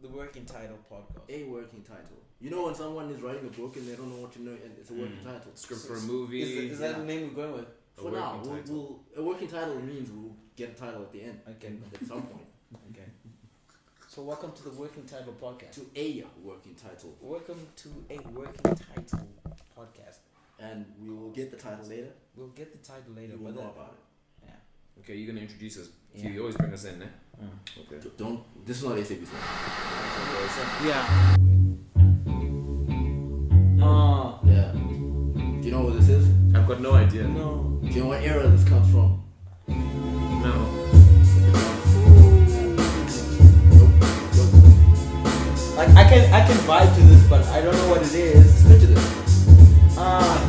the working title podcast. A working title. You know when someone is writing a book and they don't know what to know, and it's a working title. Script for a movie. Is that the name we're going with? For now, a working title means we'll get a title at the end. Okay. At some point. Okay. So welcome to the working title podcast. To a working title. Welcome to a working title podcast. And we will get the title later. We'll get the title later. We'll know about it. Yeah. Okay, you're gonna introduce us. Yeah. You always bring us in, eh? Okay. Don't. This is not ASAP. Yeah. Yeah. Do you know what this is? I've got no idea. No. Do you know what era this comes from? No. Like I can vibe to this, but I don't know what it is. Spit to this.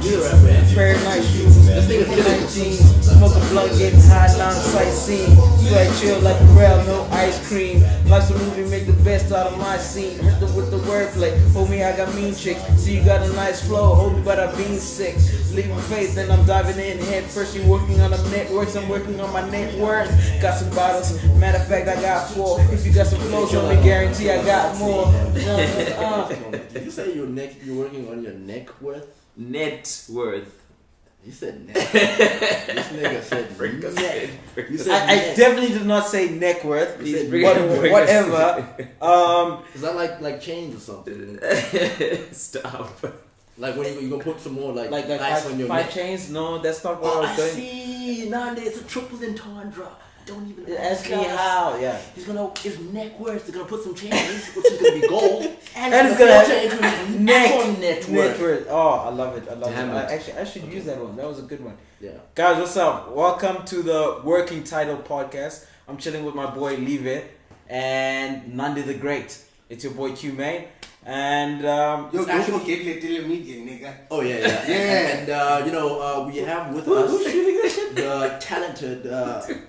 You're a rapper. Very nice shoes. This nigga's killing Nice jeans. Smoke a blunt, getting high, down sightseeing. Sweat chill like a rail, no ice cream. Life's a movie, make the best out of my scene. Hit them with the wordplay. Hold me, I got mean chicks. See you got a nice flow. Hold me, but I'm being sick. Leaving faith, then I'm diving in head first. You working on the networks, I'm working on my net worth. Got some bottles. Matter of fact, I got 4. If you got some flows on me, guarantee I got more. Did you say you're working on your neck worth? Net worth. You said neck. This nigga said neck. You said I definitely did not say neck worth. You said Whatever. Is that like change or something? Stop. Like when you gonna put some more like five, on your five neck? chains? No, that's not what I Oh, was I doing. see. Nowadays it's a triple entendre. Don't even Ask me how. Yeah. His neck worth. They're gonna put some chains, which is gonna be gold, And it's gonna change with neck net worth. Oh, I love it. Damn it. Actually, I should use that one. That was a good one. Yeah. Guys, what's up? Welcome to the Working Title Podcast. I'm chilling with my boy Leave and Nandi the Great. It's your boy Q Main. And Yo, don't forget Letele Media, nigga. Oh yeah. And we have with us the talented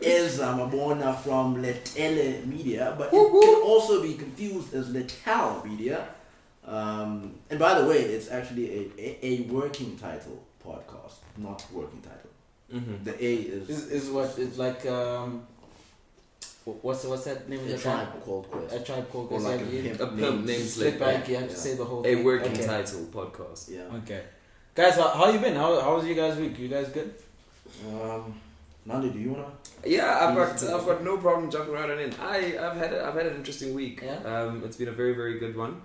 Ezra Mabona from Letele Media, but it can also be confused as Letele Media. And by the way, it's actually a working title podcast, not working title. Mm-hmm. The A is what it's like. What's that name of the Tribe Called Quest. A Tribe Called Or Quest. like A pimp named Slip Slip back. You have to say the whole A thing. working Okay. title podcast. Yeah. Okay. Guys, how you been? How was you guys' week? You guys good? Nandi, do you wanna? Yeah, I've got no problem jumping right on in. I've had an interesting week. Yeah? It's been a very, very good one.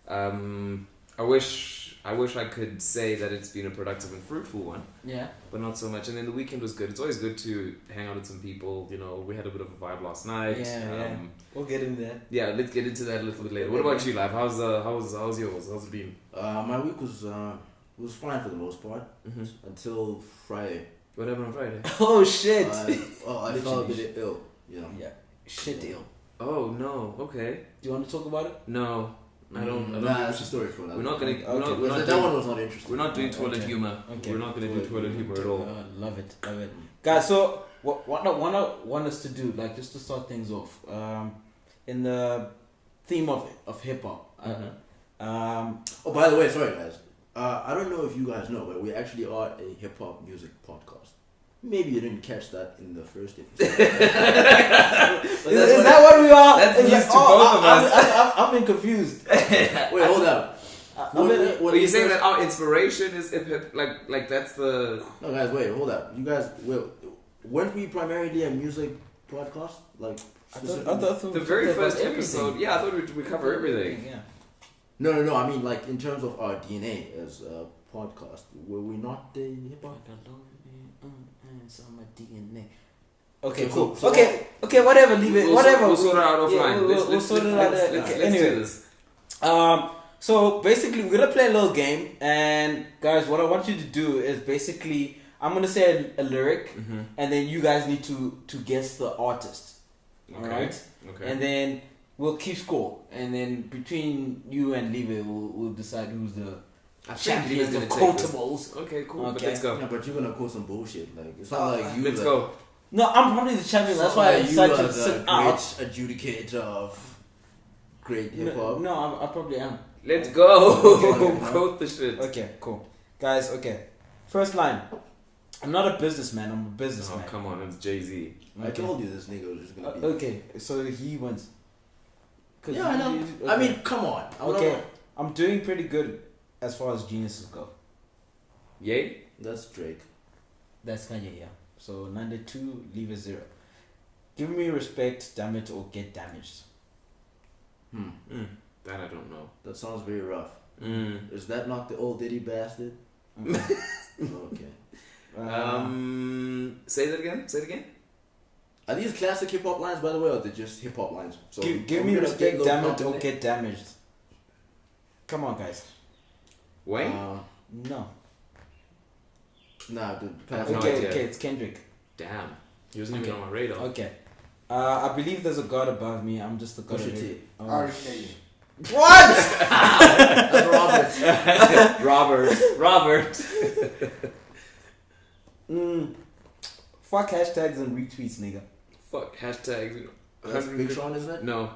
I wish I could say that it's been a productive and fruitful one, Yeah. but not so much. And then the weekend was good. It's always good to hang out with some people. You know, we had a bit of a vibe last night. Yeah. We'll get in there. Yeah, let's get into that a little bit later. What about you, Live? How's yours? How's it been? My week was fine for the most part until Friday. What happened on Friday? Oh shit. I felt a bit ill. You know. Yeah. Shit ill. Oh no. Okay. Do you want to talk about it? No, I don't. Nah, that's a story for that. We're not gonna. Okay. We're not that doing, one was not interesting. we're not doing toilet Okay. humor. Okay. We're not gonna do toilet humor at all. Love it. Guys, so what I want us to do, like just to start things off, in the theme of hip hop. Oh, by the way, sorry guys. I don't know if you guys know, but we actually are a hip hop music podcast. Maybe you didn't catch that in the first episode. Is that what we are? That's It's news to both of us. I've been confused. Wait, hold up. Are you saying that our inspiration is hip? Like that's the? No, guys, wait, hold up. You guys, weren't we primarily a music podcast? Like, I thought The very first episode. Yeah, I thought we cover everything. Yeah. No. I mean, like in terms of our DNA as a podcast, were we not a hip hop? It's on my DNA. Okay, So- cool. so- okay, whatever. Leave it. Whatever. We'll sort it out offline. Yeah, we'll sort it out. Let's Okay, do anyway. this. So basically, we're gonna play a little game, and guys, what I want you to do is basically, I'm gonna say a lyric, and then you guys need to guess the artist. Okay. Alright? Okay. And then we'll keep score, and then between you and Levi, we'll decide who's the I think champions Levi's of gonna take this. quotables. Okay, cool. But Okay. let's go. Yeah, but you're gonna quote some bullshit. Like it's not like you. Let's like, go. No, I'm probably the champion. That's it's why not I like decided you to are the sit out. great adjudicator of great hip hop. No, I probably am. Let's go. Okay. Quote the shit. Okay, cool. Guys, okay. First line. I'm not a businessman, I'm a businessman. Oh come on, it's Jay-Z. I told you this nigga was just gonna be. Okay, so he wins. 'Cause Yeah, I know. okay. I mean, come on. Okay, I'm doing pretty good as far as geniuses go. Yay? That's Drake. That's Kanye, yeah. So 92, leave a 0. Give me respect, damn it, or get damaged. That I don't know. That sounds very rough. Mm. Is that not the old Diddy bastard? Okay. Okay. Say that again. Say it again. Are these classic hip hop lines, by the way, or are they just hip hop lines? So give I'm me gonna respect, get damn low it, or get damaged. Come on, guys. Wayne? No. Nah, dude. I have no Okay, idea. okay, it's Kendrick. Damn. He wasn't even on my radar. Okay. I believe there's a God above me. I'm just the God Push of it it. to R.K. What? That's Robert. Robert. Fuck hashtags and retweets, nigga. Fuck. Hashtags. That's Big Sean, isn't it? No.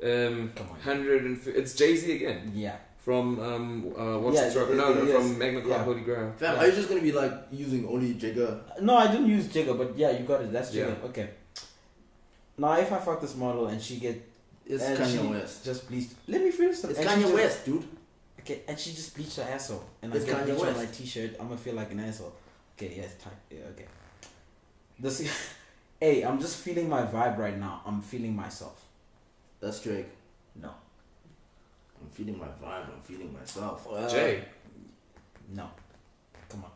Come on. 150. It's Jay-Z again. Yeah. From what's Yeah, the drug? it- No, it- from yes. Magna Carta Yeah. Holy Grail. Fam, Yeah. are you just gonna be like using only Jigga? No, I didn't use Jigga, but yeah, you got it. That's Jigga. Yeah. Okay. Now, if I fuck this model and she get It's and Kanye she West. just bleached. Let me finish. It's and she Kanye just- West, dude. Okay, and she just bleached her asshole, and It's I get Kanye bleach on West. my t-shirt. I'm gonna feel like an asshole. Okay, yes, yeah, okay. This, hey, I'm just feeling my vibe right now. I'm feeling myself. That's Drake. No. I'm feeling my vibe. I'm feeling myself. Jay. No. Come on.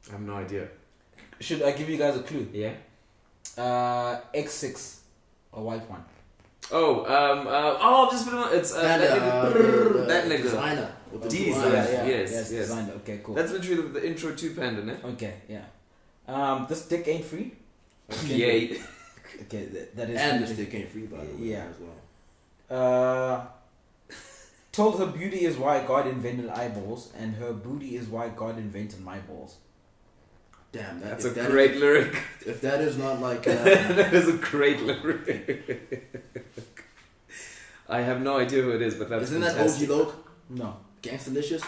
I have no idea. Should I give you guys a clue? Yeah. X6, a white one. Oh, I'm just putting on. It's that nigga. That nigga. Designer. With the D's, blue eyes. Yes. Designed. Okay, cool. That's literally the intro to Panda, ne? Okay, yeah. This dick ain't free. Yay. Okay, that is. And this dick ain't free, by the way. Yeah. As well. Told her beauty is why God invented eyeballs, and her booty is why God invented my balls. Damn, That's a great lyric. If that is not like. That is a great lyric. I have no idea who it is, but that's Isn't that fantastic. OG Loke? No, Gangsta-licious?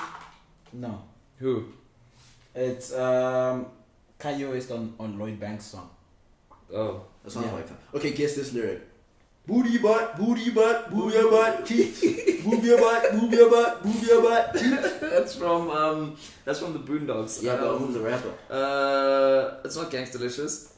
no. Who? It's Kanye West on Lloyd Banks' song. Oh. That sounds Yeah. like that. Okay, guess this lyric. Booty butt, move your butt, cheek. Move your butt, move your butt, move your butt, cheek. That's from the Boondocks. Yeah, but who's the rapper? It's not Gangsta-licious.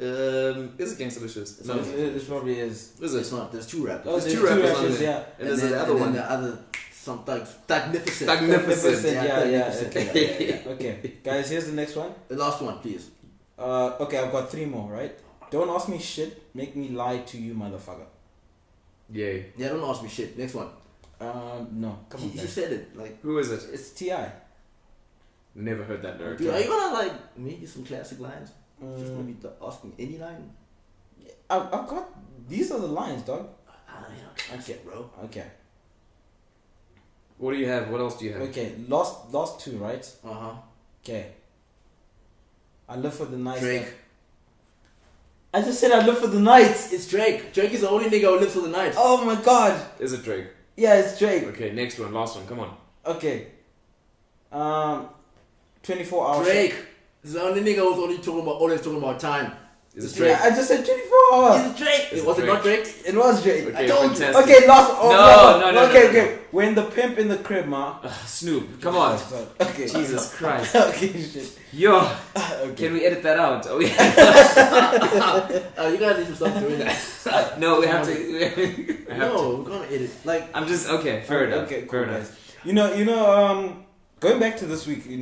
Is it Gangsta-licious? No. It probably is. Is It's it? not. There's two rappers. Oh, There's two rappers on there. yeah. And there's the other and one. then the other, some Magnificent. Magnificent. Yeah. Magnificent. Okay. Okay, guys, here's the next one. The last one, please. Okay, I've got 3 more, right? Don't ask me shit, make me lie to you, motherfucker. Yay. Yeah, don't ask me shit. Next one. No, come on, He guys. said it. Like, Who is it? It's T.I. Never heard that lyric. dude, are you gonna like make you some classic lines? Mm. Just gonna be asking any line? I've got, these are the lines, dog. I don't know, classic, bro. Okay. What do you have? What else do you have? Okay, last 2, right? Uh huh. Okay. I live for the night. Drake. I just said I live for the night. It's Drake. Drake is the only nigga who lives for the night. Oh my god. Is it Drake? Yeah, it's Drake. Okay, next one, last one. Come on. Okay. 24 hours. Drake is the only nigga who's always talking about time. Is It's it Drake? Yeah, I just said 24 hours. It's Drake. Is it Was it not Drake? It was Drake. Okay, I told you. fantastic. Okay, last. Oh, No. Okay. When the pimp in the crib, ma. Snoop, come on. Okay. Jesus Christ. Okay, shit. Yo, Okay. can we edit that out? Oh, yeah. You guys need to stop doing that. No, we have to. We have to. No, we're gonna edit. Like, I'm just okay. Fair enough. Okay, cool, fair guys. enough. You know. Going back to this week, it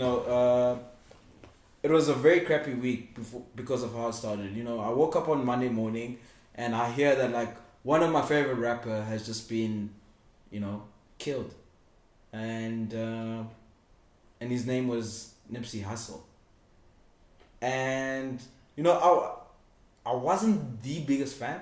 was a very crappy week because of how it started. I woke up on Monday morning, and I hear that like one of my favorite rapper has just been, killed, and his name was Nipsey Hussle. And I wasn't the biggest fan,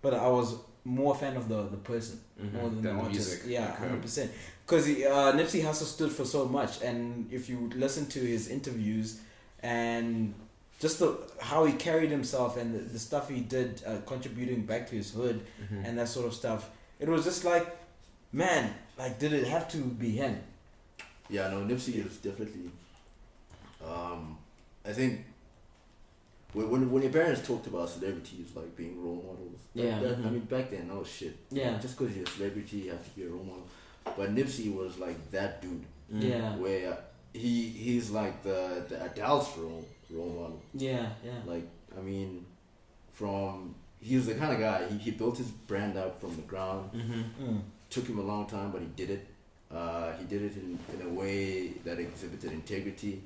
but I was more a fan of the person more than the artist. music. Yeah, Okay. 100%. Because Nipsey Hussle stood for so much, and if you listen to his interviews and just how he carried himself and the stuff he did, contributing back to his hood and that sort of stuff, it was just like, man, like, did it have to be him? yeah, no, Nipsey is definitely. I think when your parents talked about celebrities like being role models, I mean back then, oh shit, just because you're a celebrity, you have to be a role model. But Nipsey was like that dude, where he's like the adults role model. Like I mean, he was the kind of guy he built his brand up from the ground. Took him a long time, but he did it. He did it in a way that exhibited integrity.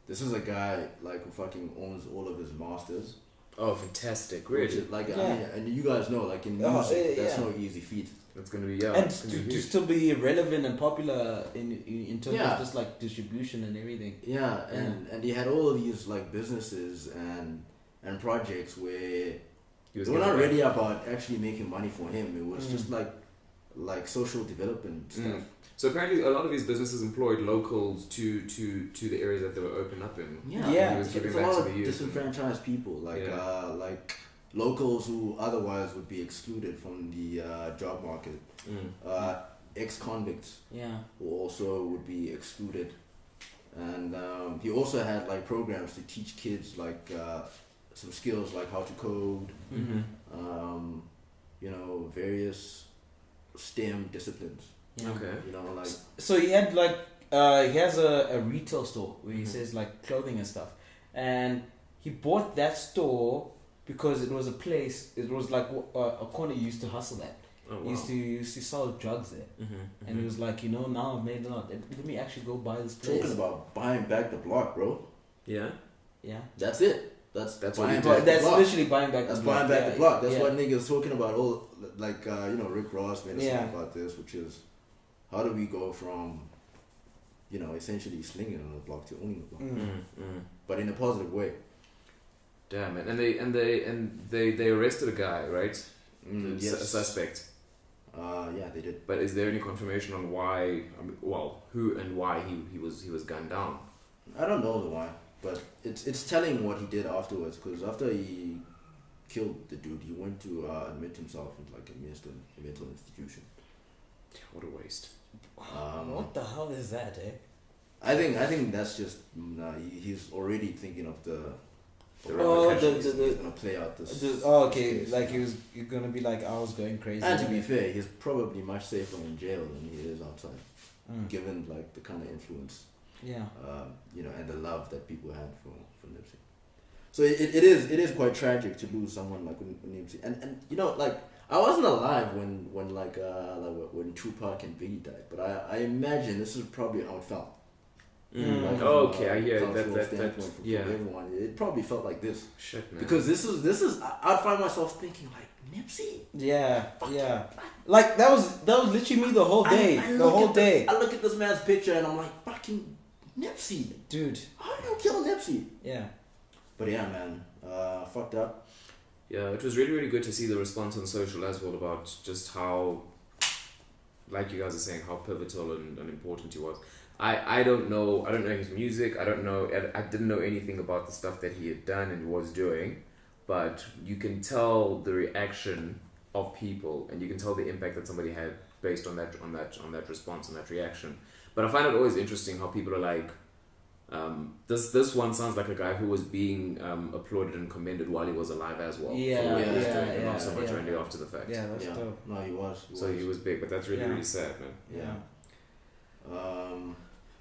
This is a guy like who fucking owns all of his masters. Oh, fantastic! Really? Like I mean, and you guys know, like in music, that's no easy feat. It's gonna be and to still be relevant and popular in terms of just like distribution and everything. And he had all of these like businesses and projects where they were not really about actually making money for him. It was just like social development stuff. So apparently, a lot of these businesses employed locals to the areas that they were open up in. He was giving back to a lot the of youth. disenfranchised people, like locals who otherwise would be excluded from the job market. Ex-convicts who also would be excluded. And he also had like programs to teach kids like some skills like how to code, various STEM disciplines. Okay. Like so he had like he has a retail store where he says like clothing and stuff, and he bought that store because it was a place. It was like a corner he used to hustle at. Oh, wow. He used to sell drugs there, and he was like, now I've made it out. Let me actually go buy this place. Talking about buying back the block, bro. Yeah. That's it. That's buying back That's the block. literally buying back. That's the block. buying back the block. That's what niggas talking about. All like Rick Ross made a song about this, which is how do we go from essentially slinging on the block to owning the block, but in a positive way. Damn, man. And they arrested a guy, right? Yes. A suspect. Yeah, they did. But is there any confirmation on why? Who and why he was gunned down? I don't know the why, but it's telling what he did afterwards. Because after he killed the dude, he went to admit himself in like a mental institution. What a waste. What the hell is that, eh? I think that's just he's already thinking of the Oh, repercussions. He's gonna play out this. Okay, like you're gonna be like, I was going crazy. And to be fair, he's probably much safer in jail than he is outside, given like the kind of influence, and the love that people had for Nipsey. So it is quite tragic to lose someone like Nipsey, and like I wasn't alive when Tupac and Biggie died, but I imagine this is probably how it felt. Like, okay, I hear from everyone, it probably felt like this. Shit, man. Because this is I'd find myself thinking like Nipsey. Yeah. Like that was literally me the whole day. I look at this man's picture and I'm like, fucking Nipsey, dude. How do you kill Nipsey? Yeah. But yeah, man, fucked up. Yeah, it was really, really good to see the response on social as well about just how, like you guys are saying, how pivotal and important he was. I don't know his music. I didn't know anything about the stuff that he had done and was doing, but you can tell the reaction of people, and you can tell the impact that somebody had based on that response and that reaction. But I find it always interesting how people are like, this one sounds like a guy who was being applauded and commended while he was alive as well. And not so much only after the fact. Yeah, that's dope. No, he was. He was big, but that's really, really sad, man. Yeah.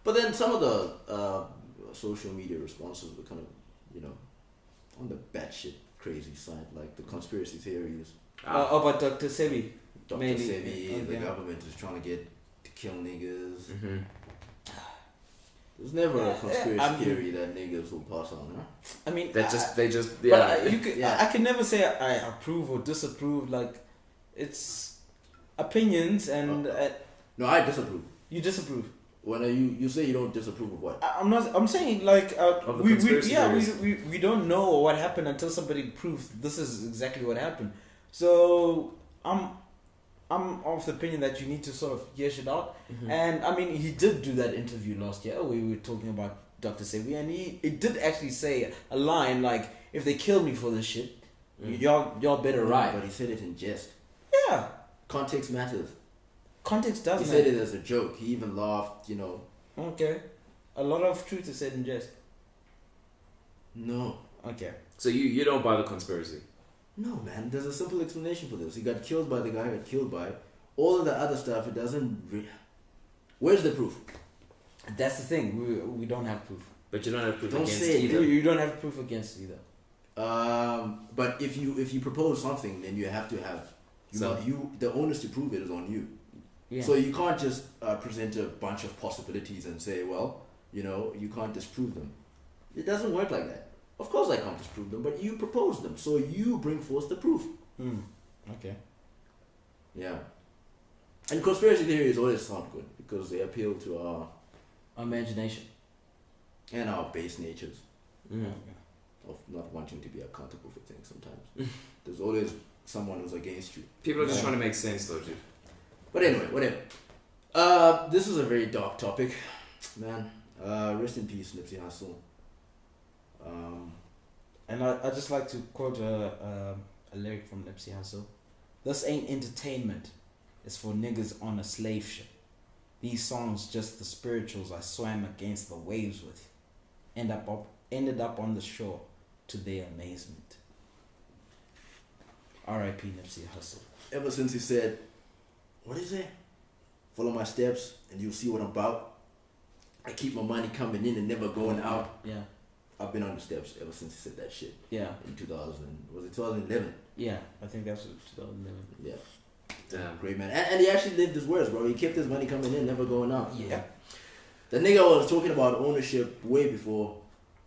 But then some of the social media responses were kind of, on the batshit crazy side, like the conspiracy theories. About Dr. Sebi. Dr. Sebi, the government is trying to get to kill niggas. Mm-hmm. There's never a conspiracy theory that niggas will pass on, huh? I mean, I can never say I approve or disapprove. Like, it's opinions and. No, I disapprove. You disapprove. When you say you don't disapprove of what? I'm not. I'm saying like we don't know what happened until somebody proves this is exactly what happened. So I'm of the opinion that you need to sort of hear it out. Mm-hmm. And I mean, he did do that interview last year. We were talking about Dr. Sebi, and he did actually say a line like, "If they kill me for this shit, y'all better ride." But he said it in jest. Yeah. Context matters. Context does matter. He said it as a joke. He even laughed, Okay. A lot of truth is said in jest. No. Okay. So you don't buy the conspiracy. No, man. There's a simple explanation for this. He got killed by the guy he got killed by. All of the other stuff, it doesn't... Where's the proof? That's the thing. We don't have proof. But you don't have proof Don't against say it. either. You don't have proof against either. But if you propose something, then you have to have... the onus to prove it is on you. Yeah. So you can't just present a bunch of possibilities and say, well, you can't disprove them. It doesn't work like that. Of course I can't disprove them, but you propose them. So you bring forth the proof. Okay. Yeah. And conspiracy theories always sound good because they appeal to our imagination and our base natures Mm. of not wanting to be accountable for things sometimes. There's always someone who's against you. People are just trying to make sense though, dude. But anyway, whatever. This is a very dark topic, man. Rest in peace, Nipsey Hussle. And I just like to quote a lyric from Nipsey Hussle. This ain't entertainment. It's for niggas on a slave ship. These songs just the spirituals I swam against the waves with. Ended up on the shore to their amazement. R.I.P. Nipsey Hussle. Ever since he said, what is it? Follow my steps and you'll see what I'm about. I keep my money coming in and never going out. Yeah. I've been on the steps ever since he said that shit. Yeah. In 2011? Yeah. I think that's 2011. Yeah. Damn. Great man. And he actually lived his words, bro. He kept his money coming in, never going out. Yeah. The nigga was talking about ownership way before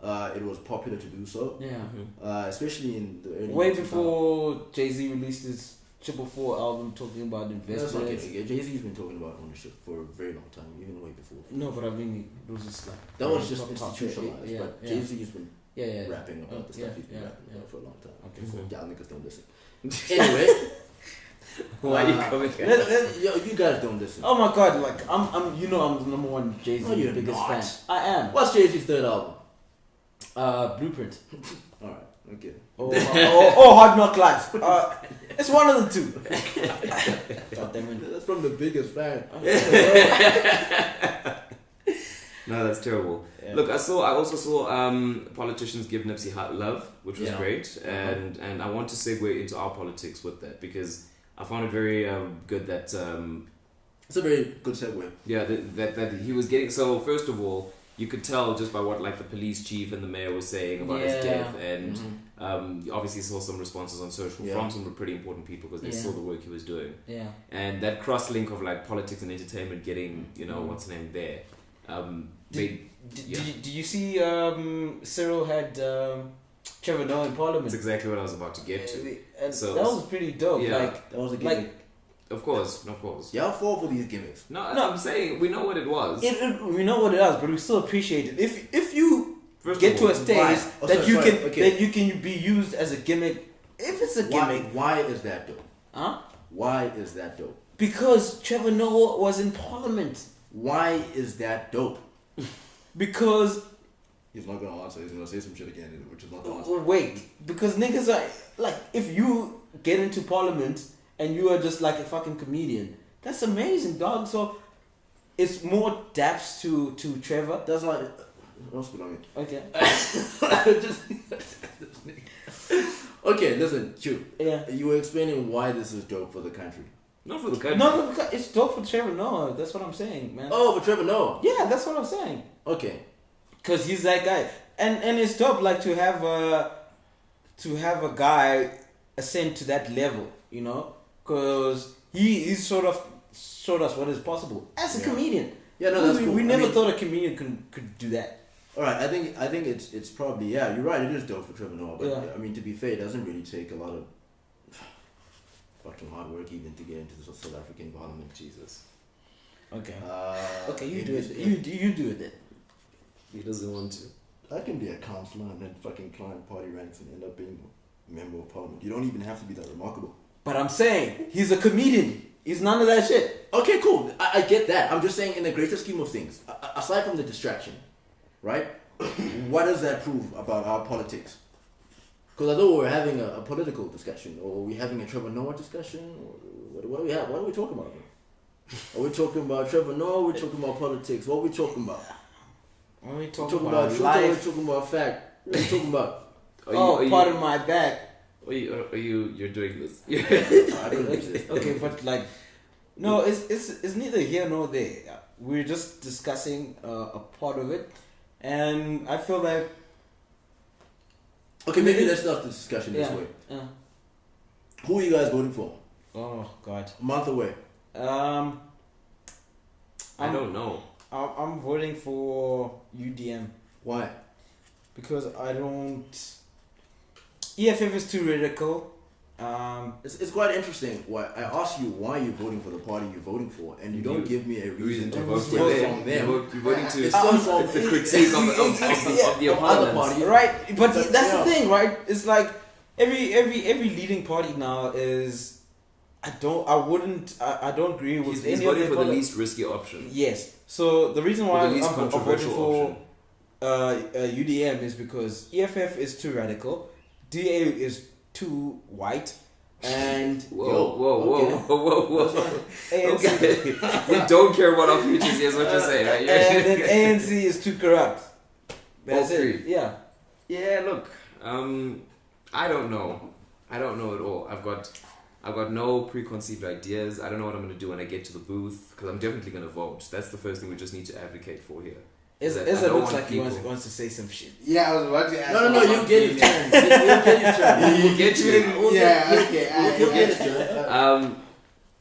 it was popular to do so. Yeah. Especially in the early Way 2000s. before Jay-Z released his 444 album talking about That's not investments. getting it. Jay-Z's been talking about ownership for a very long time, even way before. No, but I mean, it was just like... That was just top institutionalized. yeah, But yeah. Jay-Z's been Yeah. rapping about the stuff he's been yeah, rapping yeah. about for a long time. Okay, So cool. y'all niggas don't listen. Anyway. Why are you coming here? You guys don't listen. Oh my god, like, I'm the number one Jay-Z No, you're biggest not. fan. I am. What's Jay-Z's third album? Blueprint. Alright, okay. Or Hard Knock Life. It's one of the two. God damn it. That's from the biggest fan. No, that's terrible. Yeah. Look, I also saw politicians give Nipsey love, which was Yeah. great, and I want to segue into our politics with that because I found it very good that It's a very good segue. yeah that he was getting. So first of all, you could tell just by what like the police chief and the mayor was saying about his Yeah. death, and you obviously saw some responses on social from some pretty important people because they Yeah. saw the work he was doing, Yeah. and that cross link of like politics and entertainment getting what's the name there. Did you see Cyril had Trevor Noah in Parliament? That's exactly what I was about to get to. And So- that was pretty dope. Yeah. Like, That was a gimmick. Of course. Y'all fall for these gimmicks. No, I'm saying we know what it was. we know what it is, but we still appreciate it. If you First get of to all, a stage why? Oh, that sorry, okay. that you can be used as a gimmick, if it's a gimmick, Why is that dope? huh? Why is that dope? Because Trevor Noah was in Parliament. Why is that dope? Because He's not gonna answer. He's gonna say some shit again, which is not the answer. wait, because niggas are like, if you get into Parliament and you are just like a fucking comedian, that's amazing, dog. So it's more daps to Trevor. That's not. Don't spit on me. Okay. Okay, listen, Q. Yeah. You were explaining why this is dope for the country. Not for the country. No, it's dope for Trevor Noah. That's what I'm saying, man. Oh, for Trevor Noah. Yeah, that's what I'm saying. Okay. Cause he's that guy, and it's dope like to have a guy ascend to that level, you know, cause he's sort of showed us what is possible as a comedian. Yeah, no, that's we, cool. we I never mean- thought a comedian could do that. All right, I think it's probably, yeah, you're right. It is dope for Trevor Noah, but Yeah. I mean, to be fair, it doesn't really take a lot of fucking hard work even to get into the South African Parliament. Jesus. Okay. Okay, You do it. You do it then. He doesn't want to. I can be a councillor and then fucking climb party ranks and end up being a member of Parliament. You don't even have to be that remarkable. But I'm saying he's a comedian. He's none of that shit. Okay, cool. I get that. I'm just saying, in the greater scheme of things, aside from the distraction, right? What does that prove about our politics? Because I thought we were having a political discussion, or are we having a Trevor Noah discussion, or what do we have? What are we talking about? Are we talking about Trevor Noah? Are we talking about politics? What are we talking about? When we We're talk talking about about truth, or we're life, talking about fact? What are you talking about? Pardon my back. You're doing this? I don't exist. Okay, but like, no, it's neither here nor there. We're just discussing a part of it, and I feel like Okay, maybe let's start the discussion this way. Who are you guys voting for? Oh God. A month away. I don't know. I'm voting for UDM Why? because I don't. EFF is too radical. It's quite interesting. Why I ask you why you're voting for the party you're voting for, and you don't give me a reason to vote for them. them. You're voting to. It's still It's the critique of the of other opponents. parties. Right, but But, that's yeah. the thing, right? It's like every leading party now is. I don't agree with He's any voting of for the the least risky option. Yes. So the reason why Or I'm the least voting controversial for option. UDM is because EFF is too radical, DA is too white, and Whoa. ANC, Okay. We don't care about our futures, is what you're saying, right? and then ANC is too corrupt. That's All three. it. Yeah. Yeah, look, I don't know. I don't know at all. I've got no preconceived ideas. I don't know what I'm going to do when I get to the booth because I'm definitely going to vote. That's the first thing we just need to advocate for here. It I don't looks want like he people- wants to say some shit. Yeah, I was about to ask. No, you get his turn. You'll get his turn. We'll get you. Yeah, okay. You'll get his turn.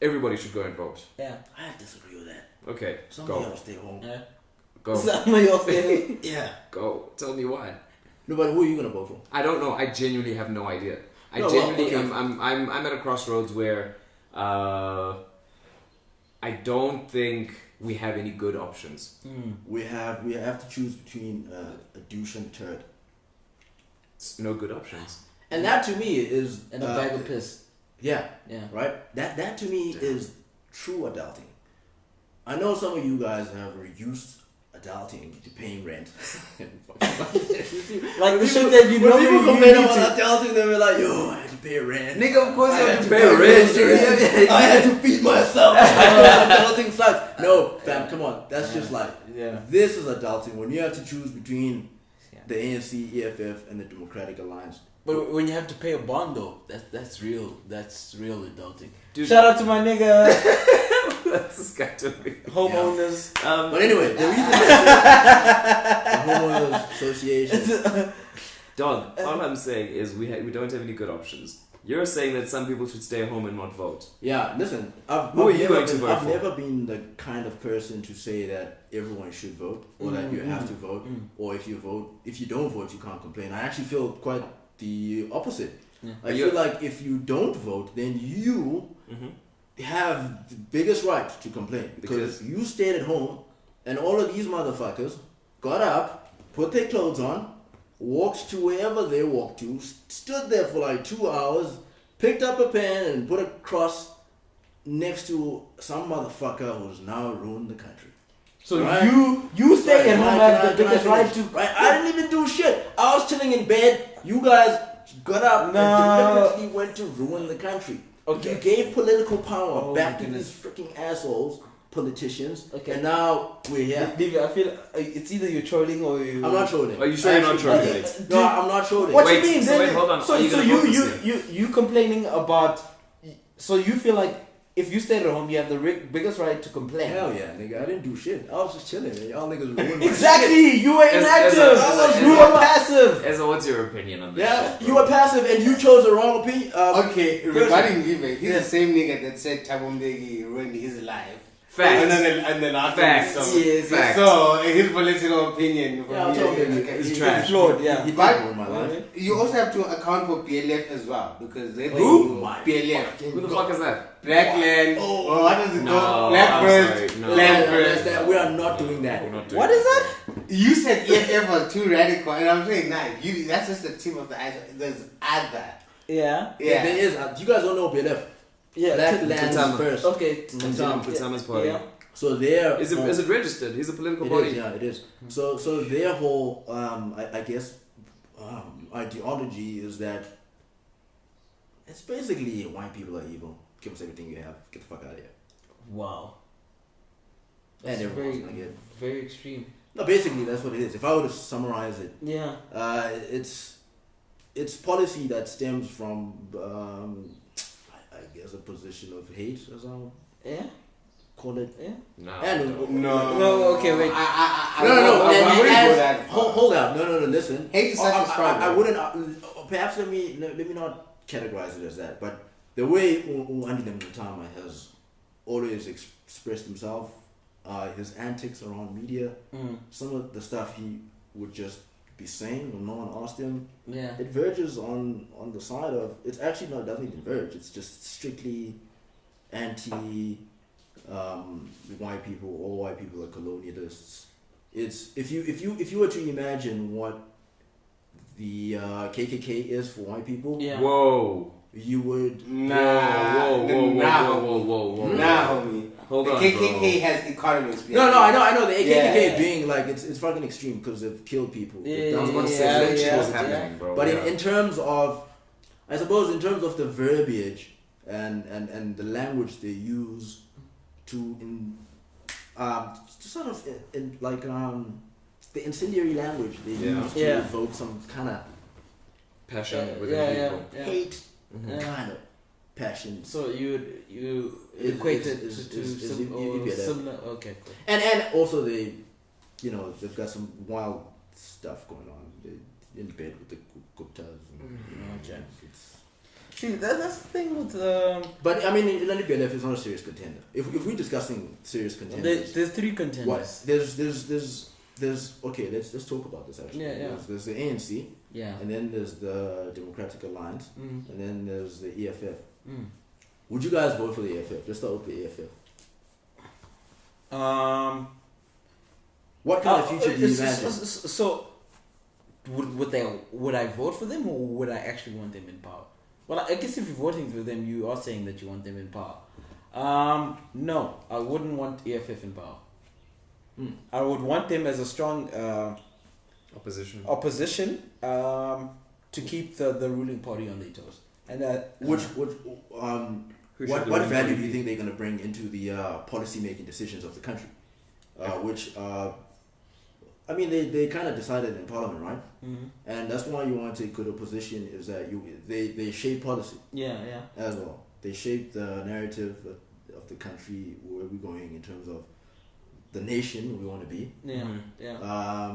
Everybody should go and vote. Yeah. I disagree with that. Okay, Somebody go. else stay home. Yeah. Go. Somebody else did. Yeah. Go. Tell me why. No, but who are you gonna vote for? I don't know. I genuinely have no idea. I No, well, genuinely okay. I'm at a crossroads where I don't think we have any good options. We have to choose between a douche and turd, It's no good options. and that to me is And a bag of piss. Yeah, Yeah. right. That to me is true adulting. I know some of you guys have reduced adulting to paying rent. Like the shit that you know when people you complain need about to. adulting, they were like, "Yo, I had to pay rent." Nigga, of course I you had have to to pay rent. I had to feed myself. Adulting sucks. No, fam, come on. That's just like Yeah. this is adulting when you have to choose between Yeah. the ANC, EFF, and the Democratic Alliance. But when you have to pay a bond though, that's real. That's real adulting. Dude, Shout out to my nigga that's this guy to me. homeowners. But anyway, the reason the homeowners association. Dog, all I'm saying is we don't have any good options. You're saying that some people should stay home and not vote. Yeah, listen. Who are you going to vote I've for? never been the kind of person to say that everyone should vote or that you have to vote, or if you don't vote, you can't complain. I actually feel quite the opposite. I feel like if you don't vote, then you have the biggest right to complain because you stayed at home and all of these motherfuckers got up, put their clothes on, walked to wherever they walked to, stood there for like 2 hours, picked up a pen and put a cross next to some motherfucker who's now ruined the country. So Right. you stay at home have the biggest right to. Right, I didn't even do shit. I was chilling in bed. You guys got up No. and deliberately went to ruin the country. Okay. You gave political power Oh back my to goodness. these freaking assholes, politicians. Okay. And now we're here. Leave it. I feel it's either you're trolling or you. I'm not trolling. Are you sure you're not Actually, trolling? No, I'm not trolling. What Wait, you mean? so Then- wait, hold on. So, Are you so gonna you vote you, this you complaining about? So you feel like if you stayed at home, you have the biggest right to complain. Hell yeah, nigga. I didn't do shit. I was just chilling. And y'all niggas ruined my Exactly. You were As- inactive. as You a- were passive. Ezra, what's your opinion on this? Yeah, shit, you bro? were passive and you chose the wrong opinion. Okay, regarding Live, he's the same nigga that said Tabombegi ruined his life. Facts. And then after Facts. so, Yes. Facts. so his political opinion. Yeah, I told him It's he trash. did Flawed, yeah. He did But- ruin my life. You also have to account for BLF as well because they Who? BLF. Who the fuck is that? Black land. Oh. Or what does it No, called? Black I'm first. sorry, no. Land No, first. we are not doing that. We're not doing What is that? You said EFF was too radical, and I'm saying, nah, that's just the tip of the iceberg. There's other. Yeah. Yeah, there is. You guys don't know BLF. Yeah. Black lands Tama. first. Okay. Tama's party. Yeah. So their Is it registered? He's a political it party. is, yeah, it is. So their whole I guess ideology is that it's basically white people are evil. Give us everything you have. Get the fuck out of here. Wow. And That's everyone's very, gonna get. very extreme. No, basically that's what it is. If I were to summarize it, Yeah. it's policy that stems from I guess a position of hate, as I'll Yeah. call it. Yeah. No. And No, okay, wait. I wouldn't go that far. hold up. No. Listen. Hate is such a strong I word. wouldn't. Perhaps let me not categorize it as that. But the way Andy Mutama has always expressed himself, his antics around media, some of the stuff he would just be saying when no one asked him, Yeah. it verges on the side of. It's actually not. It doesn't even verge. It's just strictly anti. White people, all white people are colonialists. It's if you were to imagine what the KKK is for white people, Yeah. Whoa. you would. Whoa, whoa. Nah, homie. Hold the on, KKK has economists. No, I know. The KKK Yeah. being like it's fucking extreme because they've killed people. Yeah, I was about to Yeah, say lynching yeah, was yeah. happening, bro. But yeah. in terms of, I suppose in terms of the verbiage and the language they use to sort of the incendiary language they Yeah. use to Yeah. evoke some kind of passion within Yeah, people. yeah. hate Yeah. kind of passion. So you Is- equate is- it is- to is- some is- or yeah, that- similar. Okay, cool. And also they've got some wild stuff going on. They're in bed with the Guptas. And, Okay. it's, See, that's the thing with but I mean, LNBLF is not a serious contender. If we're discussing serious contenders, there's three what contenders. there's okay. Let's talk about this actually. Yeah. There's the ANC, Yeah. and then there's the Democratic Alliance, Mm. and then there's the EFF. Mm. Would you guys vote for the EFF? Let's start with the EFF. What kind of future do you imagine? So, would I vote for them or would I actually want them in power? Well, I guess if you're voting for them, you are saying that you want them in power. No, I wouldn't want EFF in power. I would want them as a strong Opposition. opposition to keep the ruling party on their toes. And What Who should the what ruling value party do you be? think they're going to bring into the policy making decisions of the country? I mean, they kind of decided in Parliament, right? Mhm. And that's why you want a good opposition is that they shape policy Yeah, yeah. as well. They shape the narrative of the country, where we're going in terms of the nation we want to be, Yeah, Mhm. yeah,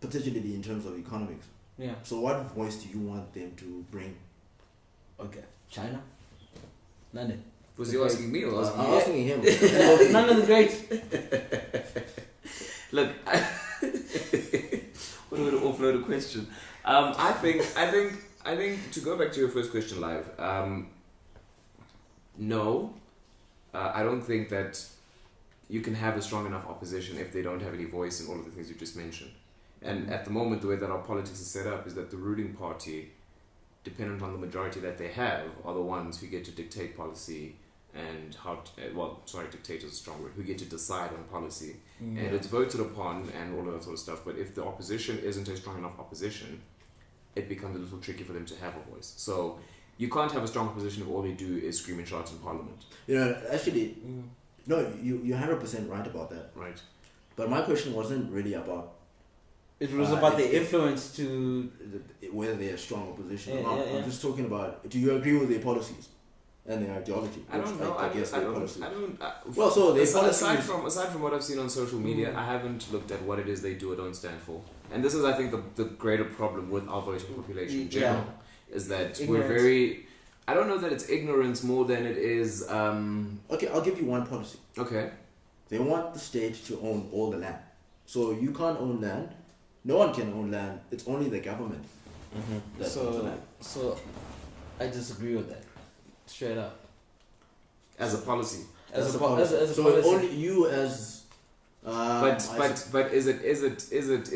particularly in terms of economics. yeah. So what voice do you want them to bring? Okay. China? None. Was he asking me or asking I'm you? asking him. None of the great. Look, what a little offloaded question. I think to go back to your first question live. No, I don't think that you can have a strong enough opposition if they don't have any voice in all of the things you just mentioned. And at the moment, the way that our politics is set up is that the ruling party, dependent on the majority that they have, are the ones who get to dictate policy and dictate is a strong word, who get to decide on policy. And it's voted upon and all of that sort of stuff. But if the opposition isn't a strong enough opposition, it becomes a little tricky for them to have a voice. So you can't have a strong opposition if all they do is scream and shout in parliament. You know, actually, no, you're 100% right about that. Right. But my question wasn't really about It was about the if- influence to. whether they're a strong opposition or Yeah, not. yeah, yeah. I'm just talking about, do you agree with their policies and their ideology? I don't Which know. I guess their policy. Well, so their aside policies. from what I've seen on social media, I haven't looked at what it is they do or don't stand for. And this is, I think, the greater problem with our voting population in general, is that we're Ignorance. very. I don't know that it's ignorance more than it is. Okay, I'll give you one policy. Okay. They want the state to own all the land. So you can't own land. No one can own land. It's only the government that owns the land. So, I disagree with that. Straight up. As a policy. As That's a the policy. as a So policy. only you as. But is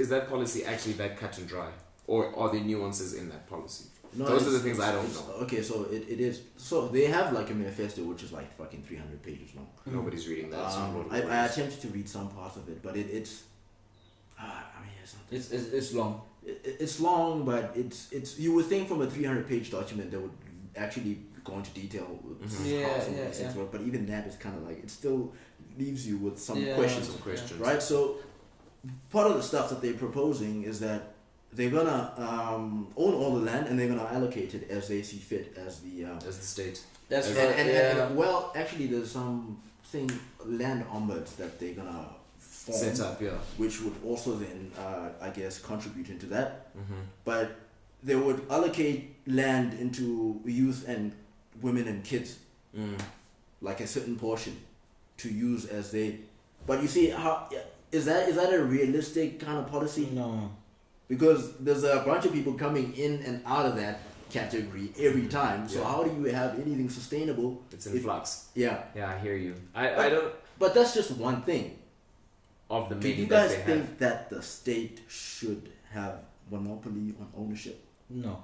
that policy actually that cut and dry, or are there nuances in that policy? No, Those are the it's- things I don't it's- know. Okay, so it is. So they have like a manifesto which is like fucking 300 pages long. Nobody's reading that. so I'm not I worried. attempted to read some parts of it, but it's. I mean, It's long. it's long, but it's. You would think from a 300-page document that would actually go into detail with Yeah, how some of yeah, these things yeah. work, but even that is kind of like it still leaves you with some Yeah. questions. Some questions. Right, so part of the stuff that they're proposing is that they're gonna own all the land and they're gonna allocate it as they see fit as the As the state. That's and, right. and well, actually, there's something land ombuds that they're gonna form, Set up, yeah. which would also then, I guess, contribute into that. Mm-hmm. But they would allocate land into youth and women and kids, like a certain portion, to use as they. But you see, how is that a realistic kind of policy? No. Because there's a bunch of people coming in and out of that category every time. So Yeah. how do you have anything sustainable? It's in flux. Yeah. Yeah, I hear you. I don't. But that's just one thing. Of the Do many you that guys they think have. that the state should have monopoly on ownership? No.